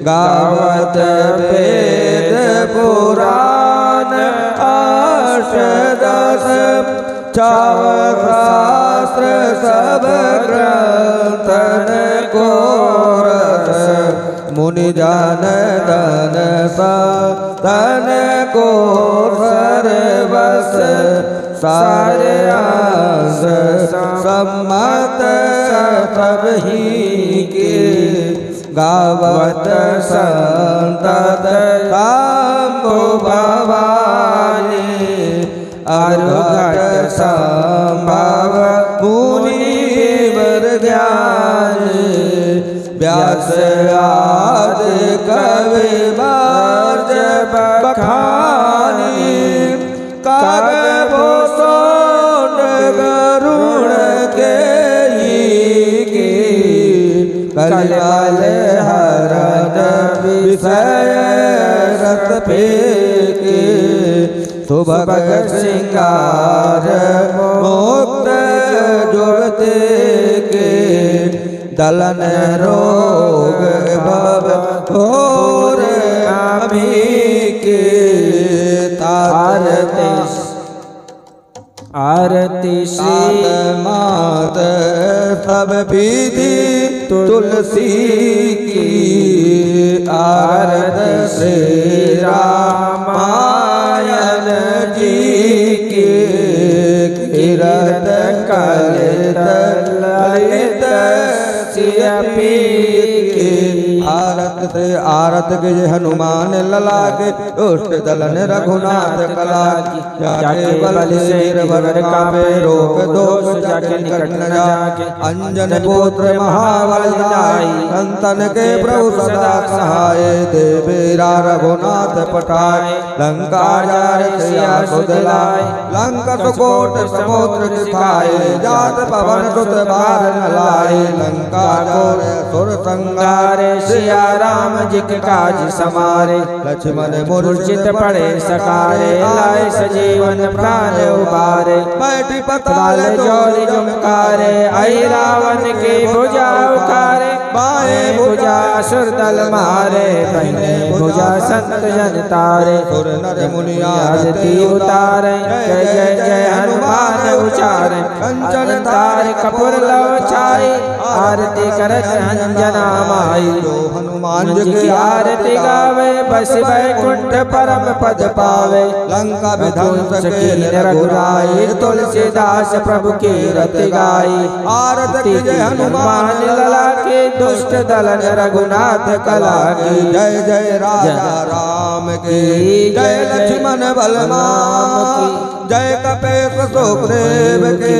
गावत वेद पुराण अष्टदश, छाव शास्त्र सब ग्रंथन को रस, मुनि जन तन तन को सर्वस, सारे आस सम्मत सब ही के, गावत संतत शंभु भवानी, अरुघट संभव मुनिवर ज्ञानी, व्यास आदि कवि वर्ज बखानी, कागभो सोंड गरुण के कलिकाल हरण विषय रत फेंके, सुभग श्रृंगार मुक्त जुगते के, दलन रोग भव घोर अमी के, आरती श्री मात सब विधि तुलसी की, आरती श्री रामायण जी की, कीरत कलित ललित सिय के, आरत से आरत के हनुमान लला के, दुष्ट दलन रघुनाथ कला की, जाके बल शेर वर कापे, रोक दोष जाके निकट न जाके, अंजन पुत्र महाबल दाई, संतन के प्रभु सदा सहाय, देवेरा रघुनाथ पठाए, लंका जार सिया सुध लाए, लंका सुकोट समुद्र दिखाए, जात पवन सुत बार न लाए, लंका जोर सुर संगारे, सिया राम जी के काज समारे, लक्ष्मण मूर्छित पड़े सकारे, लाए सजीवन प्राण उबारे, बैठी पताल जोरी झुमकारे, आई रावण के भुजा उखारे, बाएं भुजा असुर दल मारे, दाहिने भुजा संत जन तारे, सुर नर मुनि आरती उतारे, जय जय जय हनुमान उचारे, कंचन तार कपूर लव छाई, आरती करत अंजना माई जो हनुमान जी की आरती गावे बस बैकुंठ परम पद पावे लंका विध्वंस के रघुराई तुलसीदास प्रभु की रत गाई आरती जय हनुमान लला के दुष्ट दलन रघुनाथ कला की जय जय राजा राम की जय लक्ष्मण बलराम जय कपीस सुग्रीव के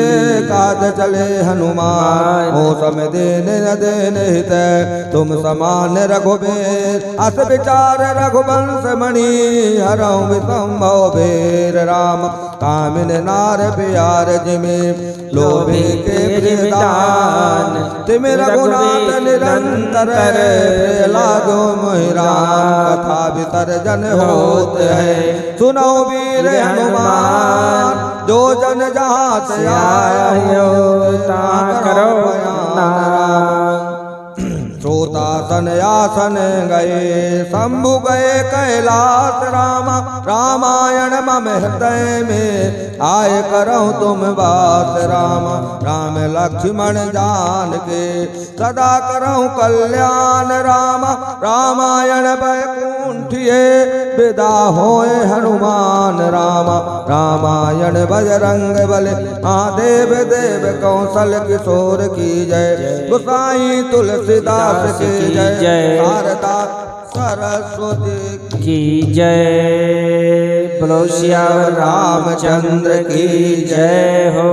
काज चले हनुमान मौसम देने न देने हित तुम समान रघुबीर अस विचार रघुवंश मणि हरौ विसंभव वीर राम कामिन नार प्यार जिमे लोभे के प्रियदान तिम रघुनाथ निरंतर लागो मोहि राम कथा विसर्जन होत है सुनो वीर हनुमान जो जन जहाँ से आयो ता करो नाम श्रोतासन आसन गए शंभु गए कैलाश रामा रामायण मम हृदय में आय करो तुम बात रामा राम लक्ष्मण जान के सदा करो कल्याण रामा रामायण वैकुंठिये विदा होए हनुमान रामा रामायण बजरंग बल महादेव देव कौशल किशोर की जय गोसाई तुलसीदास की जय शारदा सरस्वती की जय बोलो सियावर रामचंद्र की जय हो।